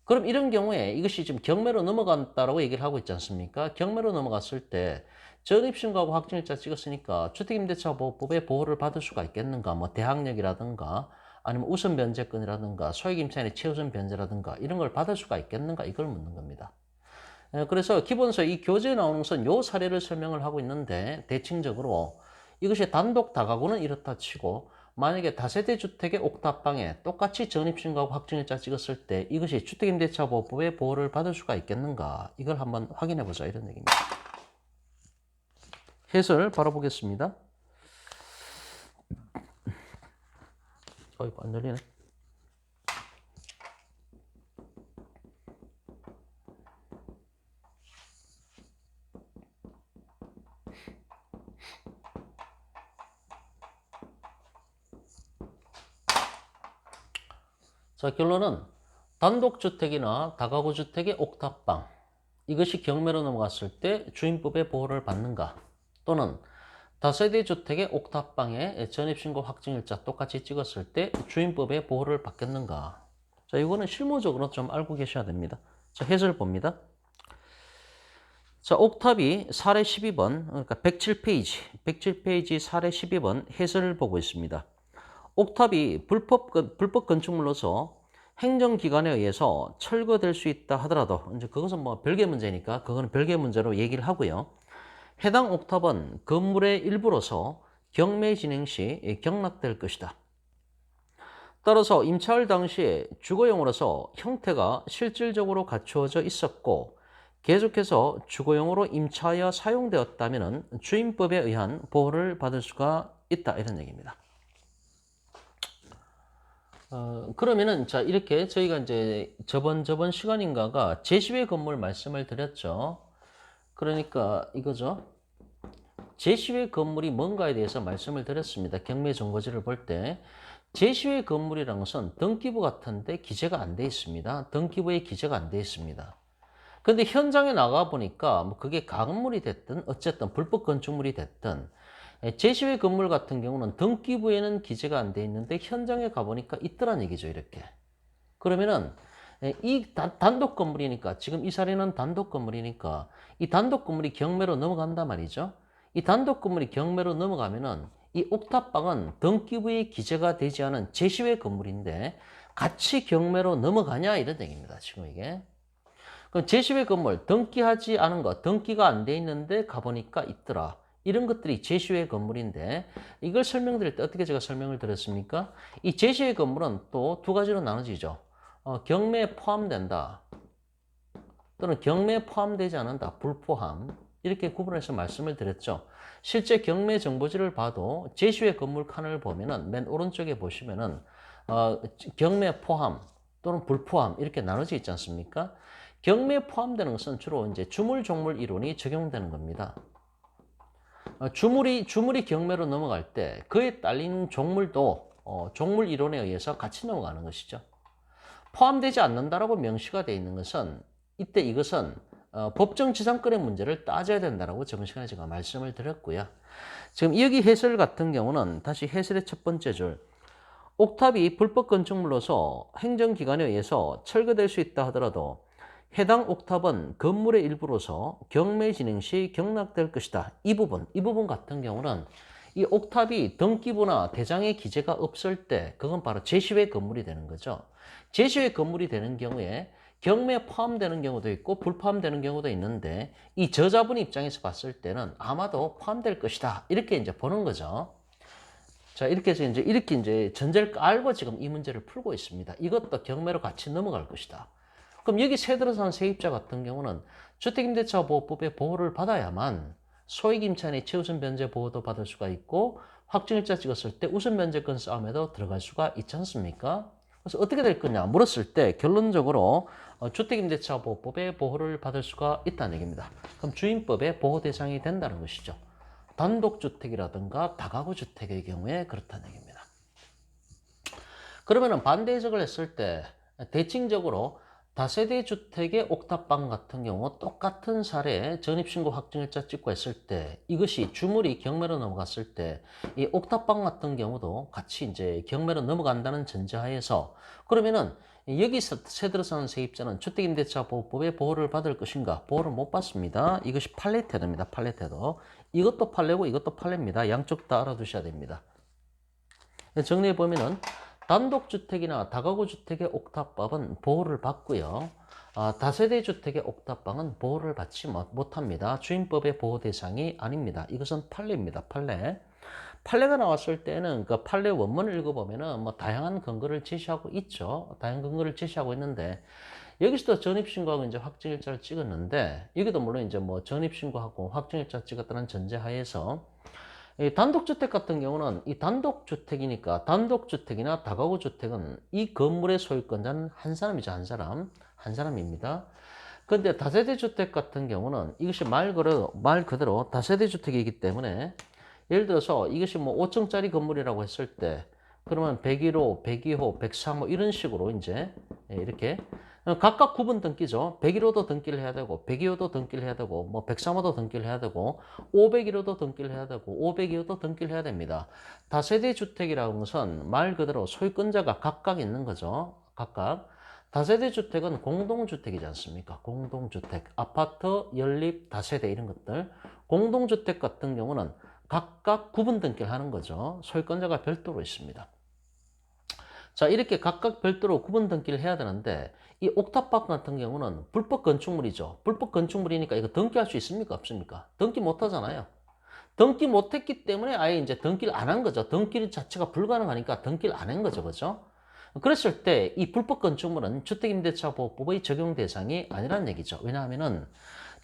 그럼 이런 경우에 이것이 지금 경매로 넘어간다라고 얘기를 하고 있지 않습니까? 경매로 넘어갔을 때 전입신고하고 확정일자 찍었으니까 주택임대차보호법의 보호를 받을 수가 있겠는가? 뭐 대항력이라든가 아니면 우선 변제권이라든가 소액임차인의 최우선 변제라든가 이런 걸 받을 수가 있겠는가? 이걸 묻는 겁니다. 그래서 기본서 이 교재에 나오는 것은 요 사례를 설명을 하고 있는데 대칭적으로 이것이 단독 다가구는 이렇다 치고 만약에 다세대 주택의 옥탑방에 똑같이 전입신고하고 확정일자 찍었을 때 이것이 주택임대차보호법의 보호를 받을 수가 있겠는가 이걸 한번 확인해 보자 이런 얘기입니다. 해설 바로 보겠습니다. 어이구 안 열리네. 자, 결론은 단독주택이나 다가구 주택의 옥탑방 이것이 경매로 넘어갔을 때 주임법의 보호를 받는가 또는 다세대 주택의 옥탑방에 전입신고 확정일자 똑같이 찍었을 때 주임법의 보호를 받겠는가. 자, 이거는 실무적으로 좀 알고 계셔야 됩니다. 자, 해설 봅니다. 자, 옥탑이 사례 12번, 그러니까 107페이지 사례 12번 해설을 보고 있습니다. 옥탑이 불법 건축물로서 행정기관에 의해서 철거될 수 있다 하더라도 이제 그것은 뭐 별개 문제니까 그거는 별개 문제로 얘기를 하고요. 해당 옥탑은 건물의 일부로서 경매 진행 시 경락될 것이다. 따라서 임차할 당시에 주거용으로서 형태가 실질적으로 갖추어져 있었고 계속해서 주거용으로 임차하여 사용되었다면 주임법에 의한 보호를 받을 수가 있다 이런 얘기입니다. 그러면은 자 이렇게 저희가 이제 저번 시간인가가 제시외 건물 말씀을 드렸죠. 그러니까 이거죠. 제시외 건물이 뭔가에 대해서 말씀을 드렸습니다. 경매 정보지를 볼 때 제시외 건물이라는 것은 등기부 같은데 기재가 안 돼 있습니다. 등기부에 기재가 안 돼 있습니다. 근데 현장에 나가 보니까 뭐 그게 가건물이 됐든 어쨌든 불법 건축물이 됐든 제시외 건물 같은 경우는 등기부에는 기재가 안 돼 있는데 현장에 가보니까 있더란 얘기죠, 이렇게. 그러면은 이 단독 건물이니까 지금 이 사례는 단독 건물이니까 이 단독 건물이 경매로 넘어간단 말이죠. 이 단독 건물이 경매로 넘어가면은 이 옥탑방은 등기부에 기재가 되지 않은 제시외 건물인데 같이 경매로 넘어가냐 이런 얘기입니다. 지금 이게. 그럼 제시외 건물 등기하지 않은 거, 등기가 안 돼 있는데 가보니까 있더라. 이런 것들이 제시외 건물인데 이걸 설명드릴 때 어떻게 제가 설명을 드렸습니까? 이 제시외 건물은 또 두 가지로 나눠지죠. 경매에 포함된다. 또는 경매에 포함되지 않는다. 불포함. 이렇게 구분해서 말씀을 드렸죠. 실제 경매 정보지를 봐도 제시외 건물 칸을 보면은 맨 오른쪽에 보시면은 경매 포함 또는 불포함 이렇게 나눠져 있지 않습니까? 경매에 포함되는 것은 주로 이제 주물 종물 이론이 적용되는 겁니다. 주물이 경매로 넘어갈 때 그에 딸린 종물도 종물 이론에 의해서 같이 넘어가는 것이죠. 포함되지 않는다라고 명시가 되어 있는 것은 이때 이것은 법정 지상권의 문제를 따져야 된다라고 저번 시간에 제가 말씀을 드렸고요. 지금 여기 해설 같은 경우는 다시 해설의 첫 번째 줄 옥탑이 불법 건축물로서 행정기관에 의해서 철거될 수 있다 하더라도 해당 옥탑은 건물의 일부로서 경매 진행 시 경락될 것이다. 이 부분 같은 경우는 이 옥탑이 등기부나 대장의 기재가 없을 때 그건 바로 제시외 건물이 되는 거죠. 제시외 건물이 되는 경우에 경매에 포함되는 경우도 있고 불포함되는 경우도 있는데 이 저자분 입장에서 봤을 때는 아마도 포함될 것이다. 이렇게 이제 보는 거죠. 자, 이렇게 해서 이렇게 전제를 깔고 지금 이 문제를 풀고 있습니다. 이것도 경매로 같이 넘어갈 것이다. 그럼 여기 새 들어선 세입자 같은 경우는 주택임대차 보호법의 보호를 받아야만 소액임차인의 최우선 변제 보호도 받을 수가 있고 확정일자 찍었을 때 우선 변제권 싸움에도 들어갈 수가 있지 않습니까? 그래서 어떻게 될 거냐 물었을 때 결론적으로 주택임대차 보호법의 보호를 받을 수가 있다는 얘기입니다. 그럼 주임법의 보호 대상이 된다는 것이죠. 단독주택이라든가 다가구 주택의 경우에 그렇다는 얘기입니다. 그러면은 반대 해석을 했을 때 대칭적으로 다세대 주택의 옥탑방 같은 경우 똑같은 사례에 전입신고 확정일자 찍고 했을 때 이것이 주물이 경매로 넘어갔을 때 이 옥탑방 같은 경우도 같이 이제 경매로 넘어간다는 전제하에서 그러면은 여기서 새들어 사는 세입자는 주택임대차 보호법의 보호를 받을 것인가? 보호를 못 받습니다. 이것이 판례태도입니다. 판례태도. 이것도 판례고 이것도 판례입니다. 양쪽 다 알아두셔야 됩니다. 정리해 보면은 단독주택이나 다가구 주택의 옥탑방은 보호를 받고요. 다세대 주택의 옥탑방은 보호를 받지 못합니다. 주임법의 보호 대상이 아닙니다. 이것은 판례입니다. 판례. 판례가 나왔을 때는 그 판례 원문을 읽어보면은 뭐 다양한 근거를 제시하고 있죠. 다양한 근거를 제시하고 있는데 여기서도 전입신고하고 이제 확정일자를 찍었는데 여기도 물론 이제 뭐 전입신고하고 확정일자 찍었다는 전제하에서 이 단독주택 같은 경우는 이 단독주택이니까 단독주택이나 다가구 주택은 이 건물의 소유권자는 한 사람이죠. 한 사람입니다. 그런데 다세대 주택 같은 경우는 이것이 말 그대로 다세대 주택이기 때문에 예를 들어서 이것이 뭐 5층짜리 건물이라고 했을 때 그러면 101호, 102호, 103호 이런 식으로 이제 이렇게 각각 구분 등기죠. 101호도 등기를 해야 되고 102호도 등기를 해야 되고 뭐 103호도 등기를 해야 되고 501호도 등기를 해야 되고 502호도 등기를 해야 됩니다. 다세대 주택이라는 것은 말 그대로 소유권자가 각각 있는 거죠. 각각. 다세대 주택은 공동주택이지 않습니까? 공동주택, 아파트, 연립, 다세대 이런 것들. 공동주택 같은 경우는 각각 구분 등기를 하는 거죠. 소유권자가 별도로 있습니다. 자, 이렇게 각각 별도로 구분 등기를 해야 되는데 이 옥탑방 같은 경우는 불법 건축물이죠. 불법 건축물이니까 이거 등기할 수 있습니까? 없습니까? 등기 못 하잖아요. 등기 못 했기 때문에 아예 이제 등기를 안 한 거죠. 등기 자체가 불가능하니까 등기를 안 한 거죠. 그죠? 그랬을 때 이 불법 건축물은 주택임대차보호법의 적용 대상이 아니라는 얘기죠. 왜냐하면은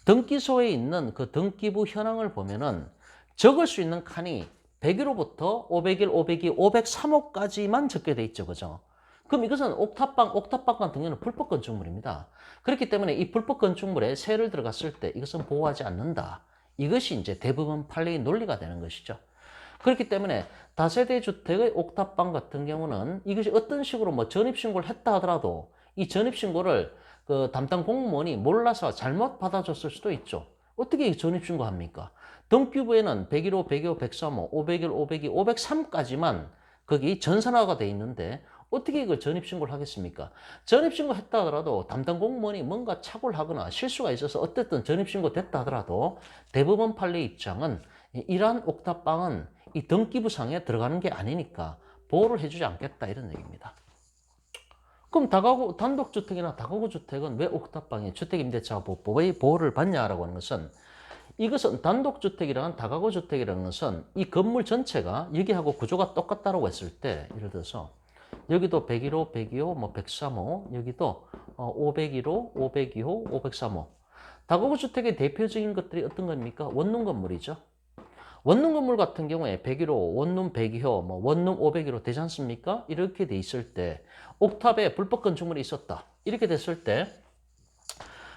등기소에 있는 그 등기부 현황을 보면은 적을 수 있는 칸이 100일로부터 500일, 502, 503호까지만 적게 돼 있죠. 그죠? 그럼 이것은 옥탑방 같은 경우는 불법 건축물입니다. 그렇기 때문에 이 불법 건축물에 세를 들어갔을 때 이것은 보호하지 않는다. 이것이 이제 대부분 판례의 논리가 되는 것이죠. 그렇기 때문에 다세대 주택의 옥탑방 같은 경우는 이것이 어떤 식으로 뭐 전입신고를 했다 하더라도 이 전입신고를 그 담당 공무원이 몰라서 잘못 받아줬을 수도 있죠. 어떻게 전입신고합니까? 등기부에는 101호, 102호, 103호, 501, 502, 503까지만 거기 전산화가 돼 있는데 어떻게 이걸 전입신고를 하겠습니까? 전입신고 했다 하더라도 담당 공무원이 뭔가 착오를 하거나 실수가 있어서 어쨌든 전입신고 됐다 하더라도 대부분 판례 입장은 이러한 옥탑방은 이 등기부상에 들어가는 게 아니니까 보호를 해주지 않겠다 이런 얘기입니다. 그럼 다가구 단독주택이나 다가구 주택은 왜 옥탑방이 주택임대차보호법의 보호를 받냐라고 하는 것은 이것은 단독주택이랑 다가구 주택이라는 것은 이 건물 전체가 여기하고 구조가 똑같다고 했을 때 예를 들어서 여기도 101호, 102호, 뭐 103호, 여기도 501호, 502호, 503호. 다가구 주택의 대표적인 것들이 어떤 겁니까? 원룸 건물이죠. 원룸 건물 같은 경우에 101호, 원룸 102호, 뭐 원룸 501호 되지 않습니까? 이렇게 돼 있을 때 옥탑에 불법 건축물이 있었다. 이렇게 됐을 때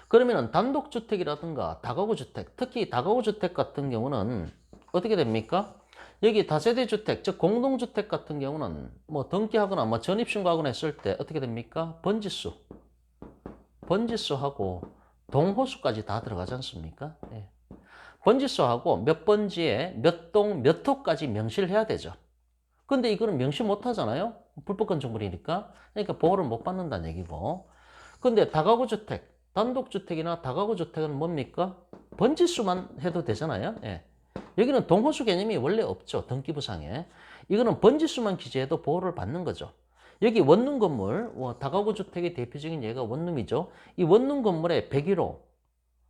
그러면은 단독주택이라든가 다가구 주택, 특히 다가구 주택 같은 경우는 어떻게 됩니까? 여기 다세대 주택, 즉 공동주택 같은 경우는 뭐 등기하거나 뭐 전입신고하거나 했을 때 어떻게 됩니까? 번지수하고 동호수까지 다 들어가지 않습니까? 예. 번지수하고 몇 번지에 몇 동, 몇 호까지 명시를 해야 되죠. 근데 이거는 명시 못 하잖아요? 불법 건축물이니까. 그러니까 보호를 못 받는다는 얘기고. 근데 다가구 주택, 단독주택이나 다가구 주택은 뭡니까? 번지수만 해도 되잖아요. 예. 여기는 동호수 개념이 원래 없죠. 등기부상에. 이거는 번지수만 기재해도 보호를 받는 거죠. 여기 원룸 건물, 다가구 주택의 대표적인 예가 원룸이죠. 이 원룸 건물에 101호.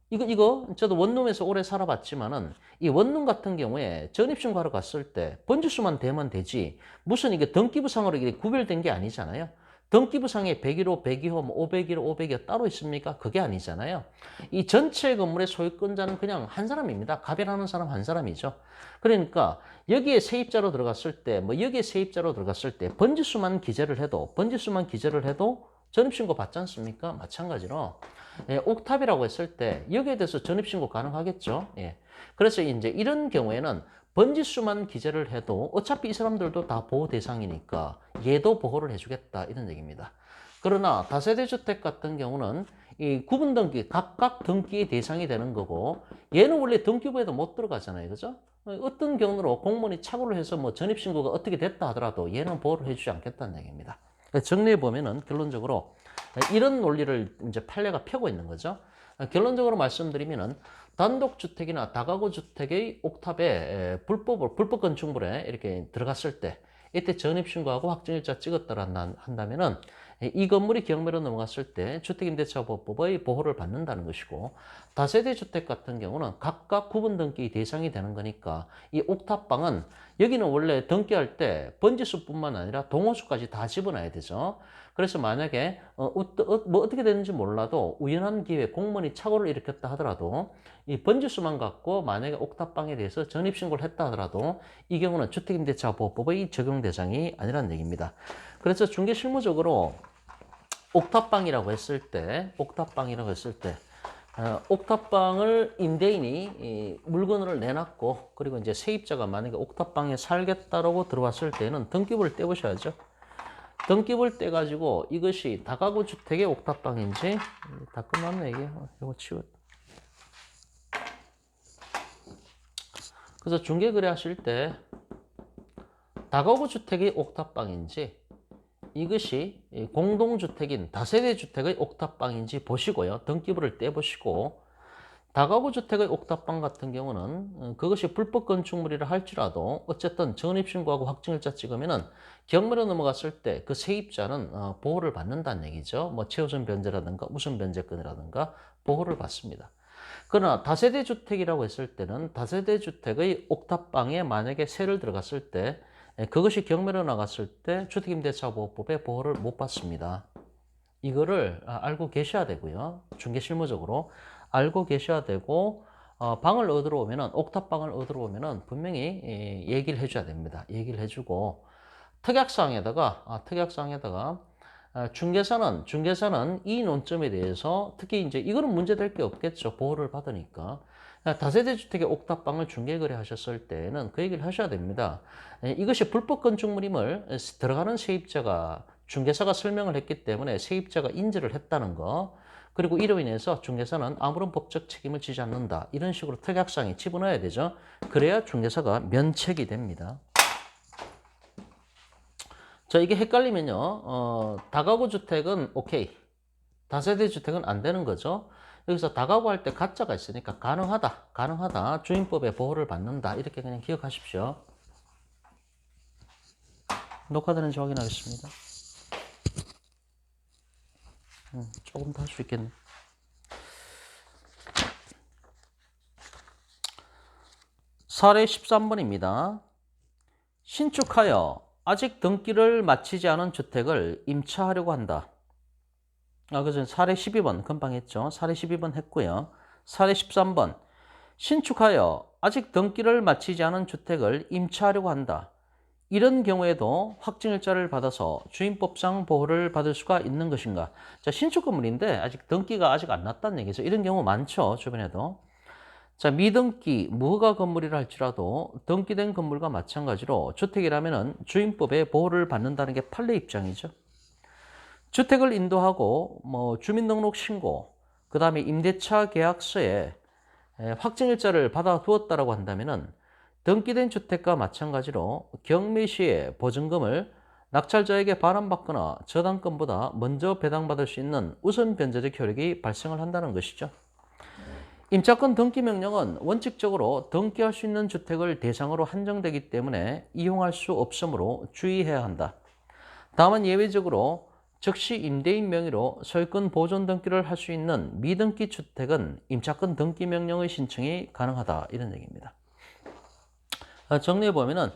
이거 저도 원룸에서 오래 살아봤지만은 이 원룸 같은 경우에 전입신고하러 갔을 때 번지수만 되면 되지 무슨 이게 등기부상으로 이게 구별된 게 아니잖아요. 등기부상에 101호, 102호, 뭐 501호, 502호 따로 있습니까? 그게 아니잖아요. 이 전체 건물의 소유권자는 그냥 한 사람입니다. 가별하는 사람 한 사람이죠. 그러니까 여기에 세입자로 들어갔을 때, 뭐 여기에 세입자로 들어갔을 때 번지수만 기재를 해도 전입신고 받지 않습니까? 마찬가지로 옥탑이라고 했을 때 여기에 대해서 전입신고 가능하겠죠. 예. 그래서 이제 이런 경우에는 번지수만 기재를 해도 어차피 이 사람들도 다 보호 대상이니까 얘도 보호를 해주겠다 이런 얘기입니다. 그러나 다세대 주택 같은 경우는 이 구분 등기, 각각 등기의 대상이 되는 거고 얘는 원래 등기부에도 못 들어가잖아요. 그죠? 어떤 경우로 공무원이 착오를 해서 뭐 전입신고가 어떻게 됐다 하더라도 얘는 보호를 해주지 않겠다는 얘기입니다. 정리해 보면은 결론적으로 이런 논리를 이제 판례가 펴고 있는 거죠. 결론적으로 말씀드리면은 단독주택이나 다가구 주택의 옥탑에 불법 건축물에 이렇게 들어갔을 때 이때 전입신고하고 확정일자 찍었다라 한다면은 이 건물이 경매로 넘어갔을 때 주택임대차보호법의 보호를 받는다는 것이고 다세대 주택 같은 경우는 각각 구분 등기 대상이 되는 거니까 이 옥탑방은 여기는 원래 등기할 때 번지수뿐만 아니라 동호수까지 다 집어넣어야 되죠. 그래서 만약에 뭐 어떻게 되는지 몰라도 우연한 기회에 공무원이 착오를 일으켰다 하더라도 이 번지수만 갖고 만약에 옥탑방에 대해서 전입신고를 했다 하더라도 이 경우는 주택임대차보호법의 적용 대상이 아니라는 얘기입니다. 그래서 중개실무적으로 옥탑방이라고 했을 때 옥탑방을 임대인이 물건을 내놨고 그리고 이제 세입자가 만약에 옥탑방에 살겠다라고 들어왔을 때는 등기부를 떼보셔야죠. 등기부를 떼가지고 이것이 다가구 주택의 옥탑방인지 다 끝났네 이게. 이거 치워. 그래서 중개거래 하실 때 다가구 주택의 옥탑방인지 이것이 공동주택인 다세대 주택의 옥탑방인지 보시고요. 등기부를 떼보시고 다가구 주택의 옥탑방 같은 경우는 그것이 불법 건축물이라 할지라도 어쨌든 전입신고하고 확정일자 찍으면은 경매로 넘어갔을 때 그 세입자는 보호를 받는다는 얘기죠. 뭐 최우선 변제라든가 우선 변제권이라든가 보호를 받습니다. 그러나 다세대 주택이라고 했을 때는 다세대 주택의 옥탑방에 만약에 새를 들어갔을 때 그것이 경매로 나갔을 때 주택임대차보호법의 보호를 못 받습니다. 이거를 알고 계셔야 되고요. 중개실무적으로 알고 계셔야 되고 방을 얻으러 오면은 옥탑방을 얻으러 오면은 분명히 얘기를 해줘야 됩니다. 얘기를 해주고 특약사항에다가 중개사는 이 논점에 대해서 특히 이제 이거는 문제될 게 없겠죠. 보호를 받으니까. 다세대 주택의 옥탑방을 중개거래 하셨을 때는 그 얘기를 하셔야 됩니다. 이것이 불법 건축물임을 들어가는 세입자가 중개사가 설명을 했기 때문에 세입자가 인지를 했다는 거. 그리고 이로 인해서 중개사는 아무런 법적 책임을 지지 않는다. 이런 식으로 특약사항에 집어넣어야 되죠. 그래야 중개사가 면책이 됩니다. 자, 이게 헷갈리면요. 다가구 주택은 오케이. 다세대 주택은 안 되는 거죠. 여기서 다가구 할 때 가짜가 있으니까 가능하다, 주임법의 보호를 받는다 이렇게 그냥 기억하십시오. 녹화되는지 확인하겠습니다. 조금 더 할 수 있겠네. 사례 13번입니다. 신축하여 아직 등기를 마치지 않은 주택을 임차하려고 한다. 그래서 사례 12번 금방 했죠. 사례 12번 했고요. 사례 13번 신축하여 아직 등기를 마치지 않은 주택을 임차하려고 한다. 이런 경우에도 확정일자를 받아서 주임법상 보호를 받을 수가 있는 것인가? 자, 신축 건물인데 아직 등기가 아직 안 났다는 얘기죠. 이런 경우 많죠, 주변에도. 자, 미등기, 무허가 건물이라 할지라도 등기된 건물과 마찬가지로 주택이라면은 주임법의 보호를 받는다는 게 판례 입장이죠. 주택을 인도하고 주민등록 신고, 그 다음에 임대차 계약서에 확정일자를 받아두었다라고 한다면은 등기된 주택과 마찬가지로 경매시에 보증금을 낙찰자에게 반환받거나 저당권보다 먼저 배당받을 수 있는 우선 변제적 효력이 발생을 한다는 것이죠. 임차권 등기 명령은 원칙적으로 등기할 수 있는 주택을 대상으로 한정되기 때문에 이용할 수 없으므로 주의해야 한다. 다만 예외적으로 즉시 임대인 명의로 소유권 보존 등기를 할 수 있는 미등기 주택은 임차권 등기 명령의 신청이 가능하다 이런 얘기입니다. 정리해 보면은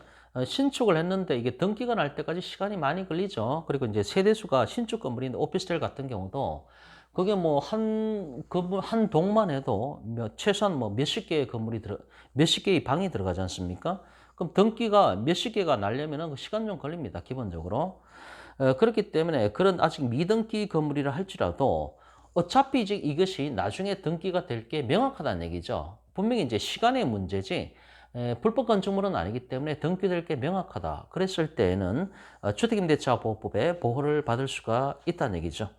신축을 했는데 이게 등기가 날 때까지 시간이 많이 걸리죠. 그리고 이제 세대수가 신축 건물인데 오피스텔 같은 경우도 그게 한 동만 해도 최소한 몇십 개의 몇십 개의 방이 들어가지 않습니까? 그럼 등기가 몇십 개가 나려면은 그 시간 좀 걸립니다. 기본적으로. 그렇기 때문에 그런 아직 미등기 건물이라 할지라도 어차피 이제 이것이 나중에 등기가 될 게 명확하다는 얘기죠. 분명히 이제 시간의 문제지 불법 건축물은 아니기 때문에 등기될 게 명확하다. 그랬을 때에는 주택임대차보호법의 보호를 받을 수가 있다는 얘기죠.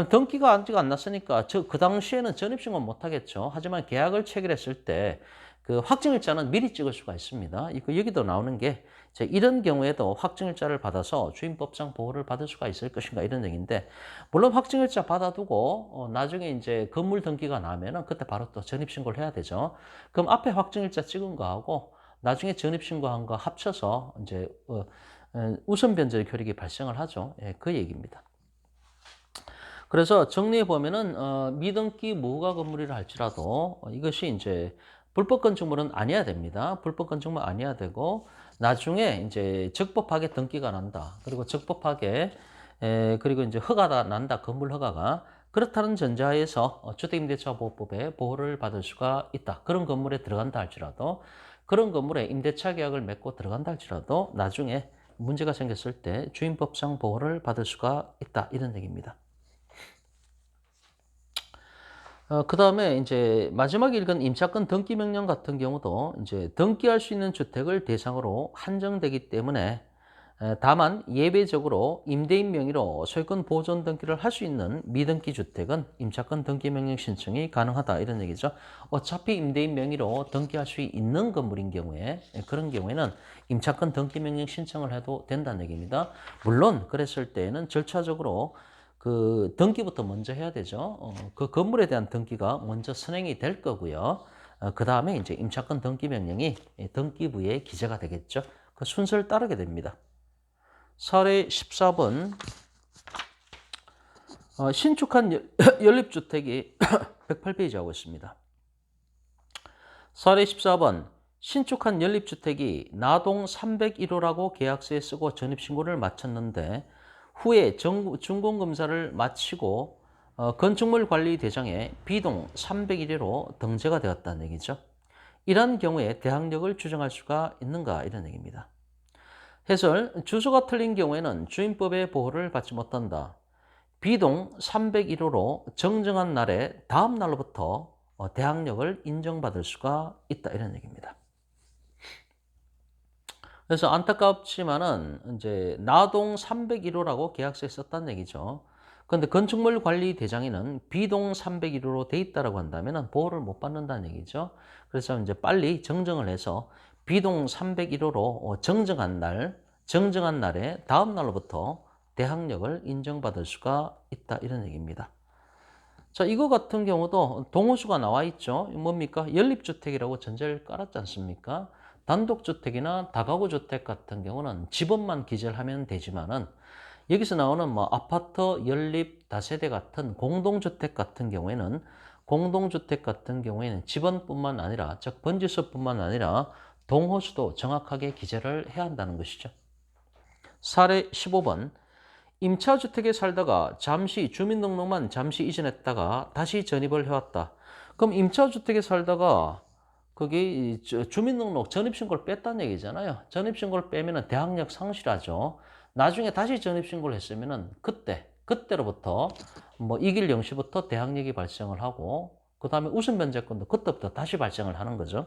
등기가 아직 안 났으니까 그 당시에는 전입신고 못 하겠죠. 하지만 계약을 체결했을 때 그 확정일자는 미리 찍을 수가 있습니다. 여기도 나오는 게 이런 경우에도 확정일자를 받아서 주임법상 보호를 받을 수가 있을 것인가 이런 얘기인데, 물론 확정일자 받아두고 나중에 이제 건물 등기가 나면은 그때 바로 또 전입신고를 해야 되죠. 그럼 앞에 확정일자 찍은 거하고 나중에 전입신고한 거 합쳐서 이제 우선 변제의 효력이 발생을 하죠. 예, 그 얘기입니다. 그래서 정리해 보면은 미등기 무허가 건물이라 할지라도 이것이 이제 불법 건축물은 아니어야 됩니다. 불법 건축물 아니어야 되고 나중에 이제 적법하게 등기가 난다. 그리고 적법하게 그리고 이제 허가가 난다. 건물 허가가 그렇다는 전제하에서 주택임대차보호법의 보호를 받을 수가 있다. 그런 건물에 들어간다 할지라도, 그런 건물에 임대차 계약을 맺고 들어간다 할지라도 나중에 문제가 생겼을 때 주임법상 보호를 받을 수가 있다. 이런 얘기입니다. 그 다음에 이제 마지막에 읽은 임차권 등기 명령 같은 경우도 이제 등기할 수 있는 주택을 대상으로 한정되기 때문에 다만 예외적으로 임대인 명의로 소유권 보존 등기를 할 수 있는 미등기 주택은 임차권 등기 명령 신청이 가능하다 이런 얘기죠. 어차피 임대인 명의로 등기할 수 있는 건물인 경우에 그런 경우에는 임차권 등기 명령 신청을 해도 된다는 얘기입니다. 물론 그랬을 때에는 절차적으로 그 등기부터 먼저 해야 되죠. 그 건물에 대한 등기가 먼저 선행이 될 거고요. 그 다음에 이제 임차권 등기 명령이 등기부에 기재가 되겠죠. 그 순서를 따르게 됩니다. 사례 14번. 신축한 연립주택이 108페이지 하고 있습니다. 사례 14번. 신축한 연립주택이 나동 301호라고 계약서에 쓰고 전입신고를 마쳤는데 후에 준공검사를 마치고 건축물 관리 대장에 B동 301호로 등재가 되었다는 얘기죠. 이러한 경우에 대항력을 규정할 수가 있는가 이런 얘기입니다. 해설, 주소가 틀린 경우에는 주임법의 보호를 받지 못한다. B동 301호로 정정한 날에 다음 날로부터 대항력을 인정받을 수가 있다 이런 얘기입니다. 그래서 안타깝지만은 이제 나동 301호라고 계약서에 썼다는 얘기죠. 그런데 건축물 관리 대장에는 B동 301호로 돼 있다라고 한다면은 보호를 못 받는다는 얘기죠. 그래서 이제 빨리 정정을 해서 B동 301호로 정정한 날에 다음 날로부터 대항력을 인정받을 수가 있다 이런 얘기입니다. 자, 이거 같은 경우도 동호수가 나와 있죠. 뭡니까? 연립주택이라고 전제를 깔았지 않습니까? 단독주택이나 다가구 주택 같은 경우는 집원만 기재하면 되지만은 여기서 나오는 뭐 아파트, 연립, 다세대 같은 공동주택 같은 경우에는 집원뿐만 아니라 즉 번지수뿐만 아니라 동호수도 정확하게 기재를 해야 한다는 것이죠. 사례 15번. 임차주택에 살다가 잠시 주민등록만 잠시 이전했다가 다시 전입을 해왔다. 그럼 임차주택에 살다가 거기 주민등록 전입신고를 뺐다는 얘기잖아요. 전입신고를 빼면은 대항력 상실하죠. 나중에 다시 전입신고를 했으면은 그때로부터 뭐 이길 영시부터 대항력이 발생을 하고 그 다음에 우선 변제권도 그때부터 다시 발생을 하는 거죠.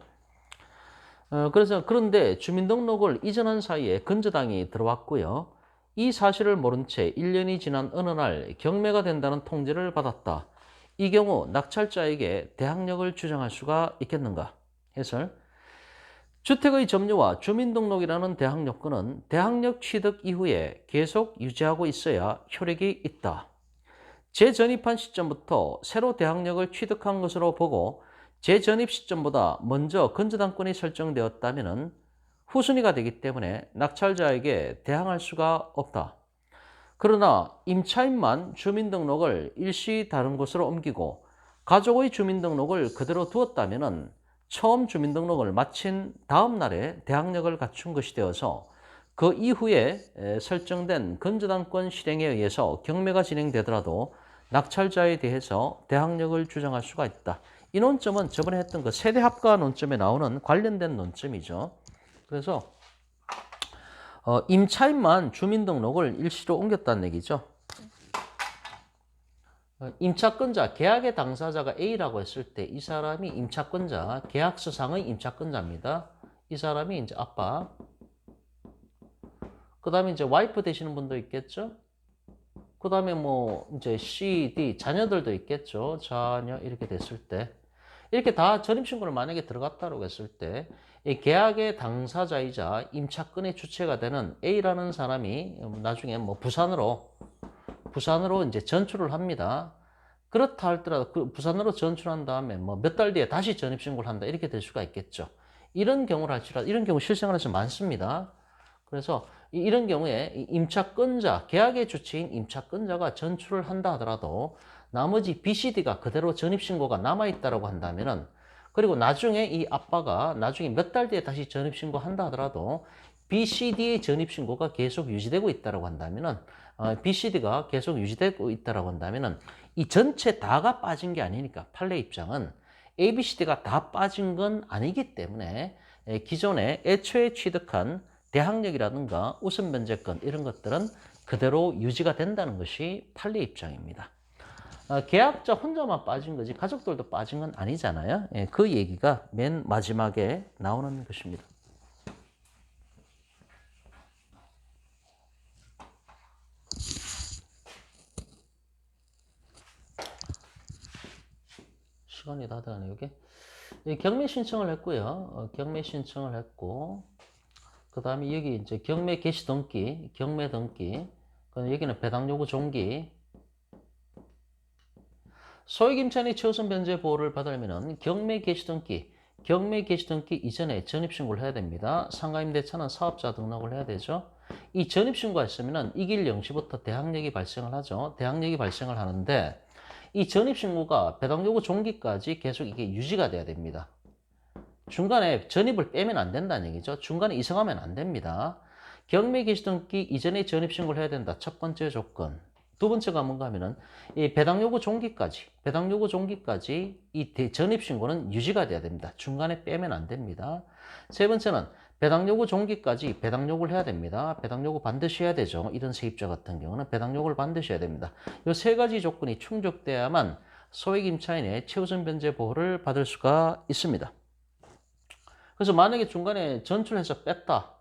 그런데 주민등록을 이전한 사이에 건저당이 들어왔고요. 이 사실을 모른 채 1년이 지난 어느 날 경매가 된다는 통지를 받았다. 이 경우 낙찰자에게 대항력을 주장할 수가 있겠는가? 해설. 주택의 점유와 주민등록이라는 대항력권은 대항력 취득 이후에 계속 유지하고 있어야 효력이 있다. 재전입한 시점부터 새로 대항력을 취득한 것으로 보고 재전입 시점보다 먼저 건저당권이 설정되었다면 후순위가 되기 때문에 낙찰자에게 대항할 수가 없다. 그러나 임차인만 주민등록을 일시 다른 곳으로 옮기고 가족의 주민등록을 그대로 두었다면 처음 주민등록을 마친 다음 날에 대항력을 갖춘 것이 되어서 그 이후에 설정된 건저당권 실행에 의해서 경매가 진행되더라도 낙찰자에 대해서 대항력을 주장할 수가 있다. 이 논점은 저번에 했던 그 세대 합과 논점에 나오는 관련된 논점이죠. 그래서 임차인만 주민등록을 일시로 옮겼다는 얘기죠. 임차권자, 계약의 당사자가 A라고 했을 때 이 사람이 임차권자, 계약서상의 임차권자입니다. 이 사람이 이제 아빠. 그 다음에 이제 와이프 되시는 분도 있겠죠. 그 다음에 뭐 이제 C, D, 자녀들도 있겠죠. 자녀 이렇게 됐을 때. 이렇게 다 전입신고를 만약에 들어갔다고 했을 때 이 계약의 당사자이자 임차권의 주체가 되는 A라는 사람이 나중에 뭐 부산으로 이제 전출을 합니다. 그렇다 할더라도 그 부산으로 전출한 다음에 뭐 몇 달 뒤에 다시 전입신고를 한다 이렇게 될 수가 있겠죠. 이런 경우를 할지라도 이런 경우 실생활에서 많습니다. 그래서 이런 경우에 임차권자, 계약의 주체인 임차권자가 전출을 한다 하더라도 나머지 BCD가 그대로 전입신고가 남아있다고 한다면은 그리고 나중에 이 아빠가 나중에 몇 달 뒤에 다시 전입신고 한다 하더라도 BCD의 전입신고가 계속 유지되고 있다고 한다면은 BCD가 계속 유지되고 있다고 한다면은 이 전체 다가 빠진 게 아니니까 판례 입장은 ABCD가 다 빠진 건 아니기 때문에 기존에 애초에 취득한 대항력이라든가 우선 변제권 이런 것들은 그대로 유지가 된다는 것이 판례 입장입니다. 계약자 혼자만 빠진 거지 가족들도 빠진 건 아니잖아요. 그 얘기가 맨 마지막에 나오는 것입니다. 시간이 다 돼가네요, 이게. 경매 신청을 했고요. 경매 신청을 했고, 그 다음에 여기 이제 경매 개시 등기, 경매 등기, 여기는 배당 요구 종기. 소액 임차인이 최우선 변제 보호를 받으려면 경매 개시 등기 이전에 전입신고를 해야 됩니다. 상가임대차는 사업자 등록을 해야 되죠. 이 전입신고가 있으면 이길 영시부터 대항력이 발생을 하죠. 대항력이 발생을 하는데 이 전입신고가 배당요구 종기까지 계속 이게 유지가 돼야 됩니다. 중간에 전입을 빼면 안 된다는 얘기죠. 중간에 이성하면 안 됩니다. 경매 개시 등기 이전에 전입신고를 해야 된다. 첫 번째 조건. 두 번째가 뭔가 하면은 이 배당요구 종기까지 이 전입신고는 유지가 돼야 됩니다. 중간에 빼면 안 됩니다. 세 번째는 배당요구 종기까지 배당요구를 해야 됩니다. 배당요구 반드시 해야 되죠. 이런 세입자 같은 경우는 배당요구를 반드시 해야 됩니다. 이 세 가지 조건이 충족돼야만 소액 임차인의 최우선 변제 보호를 받을 수가 있습니다. 그래서 만약에 중간에 전출해서 뺐다.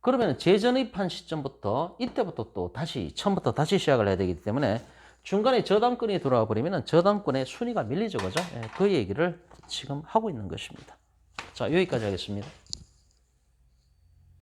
그러면 재전입한 시점부터 이때부터 또 다시 처음부터 다시 시작을 해야 되기 때문에 중간에 저당권이 들어와 버리면 저당권의 순위가 밀리죠, 그죠? 그 얘기를 지금 하고 있는 것입니다. 자, 여기까지 하겠습니다.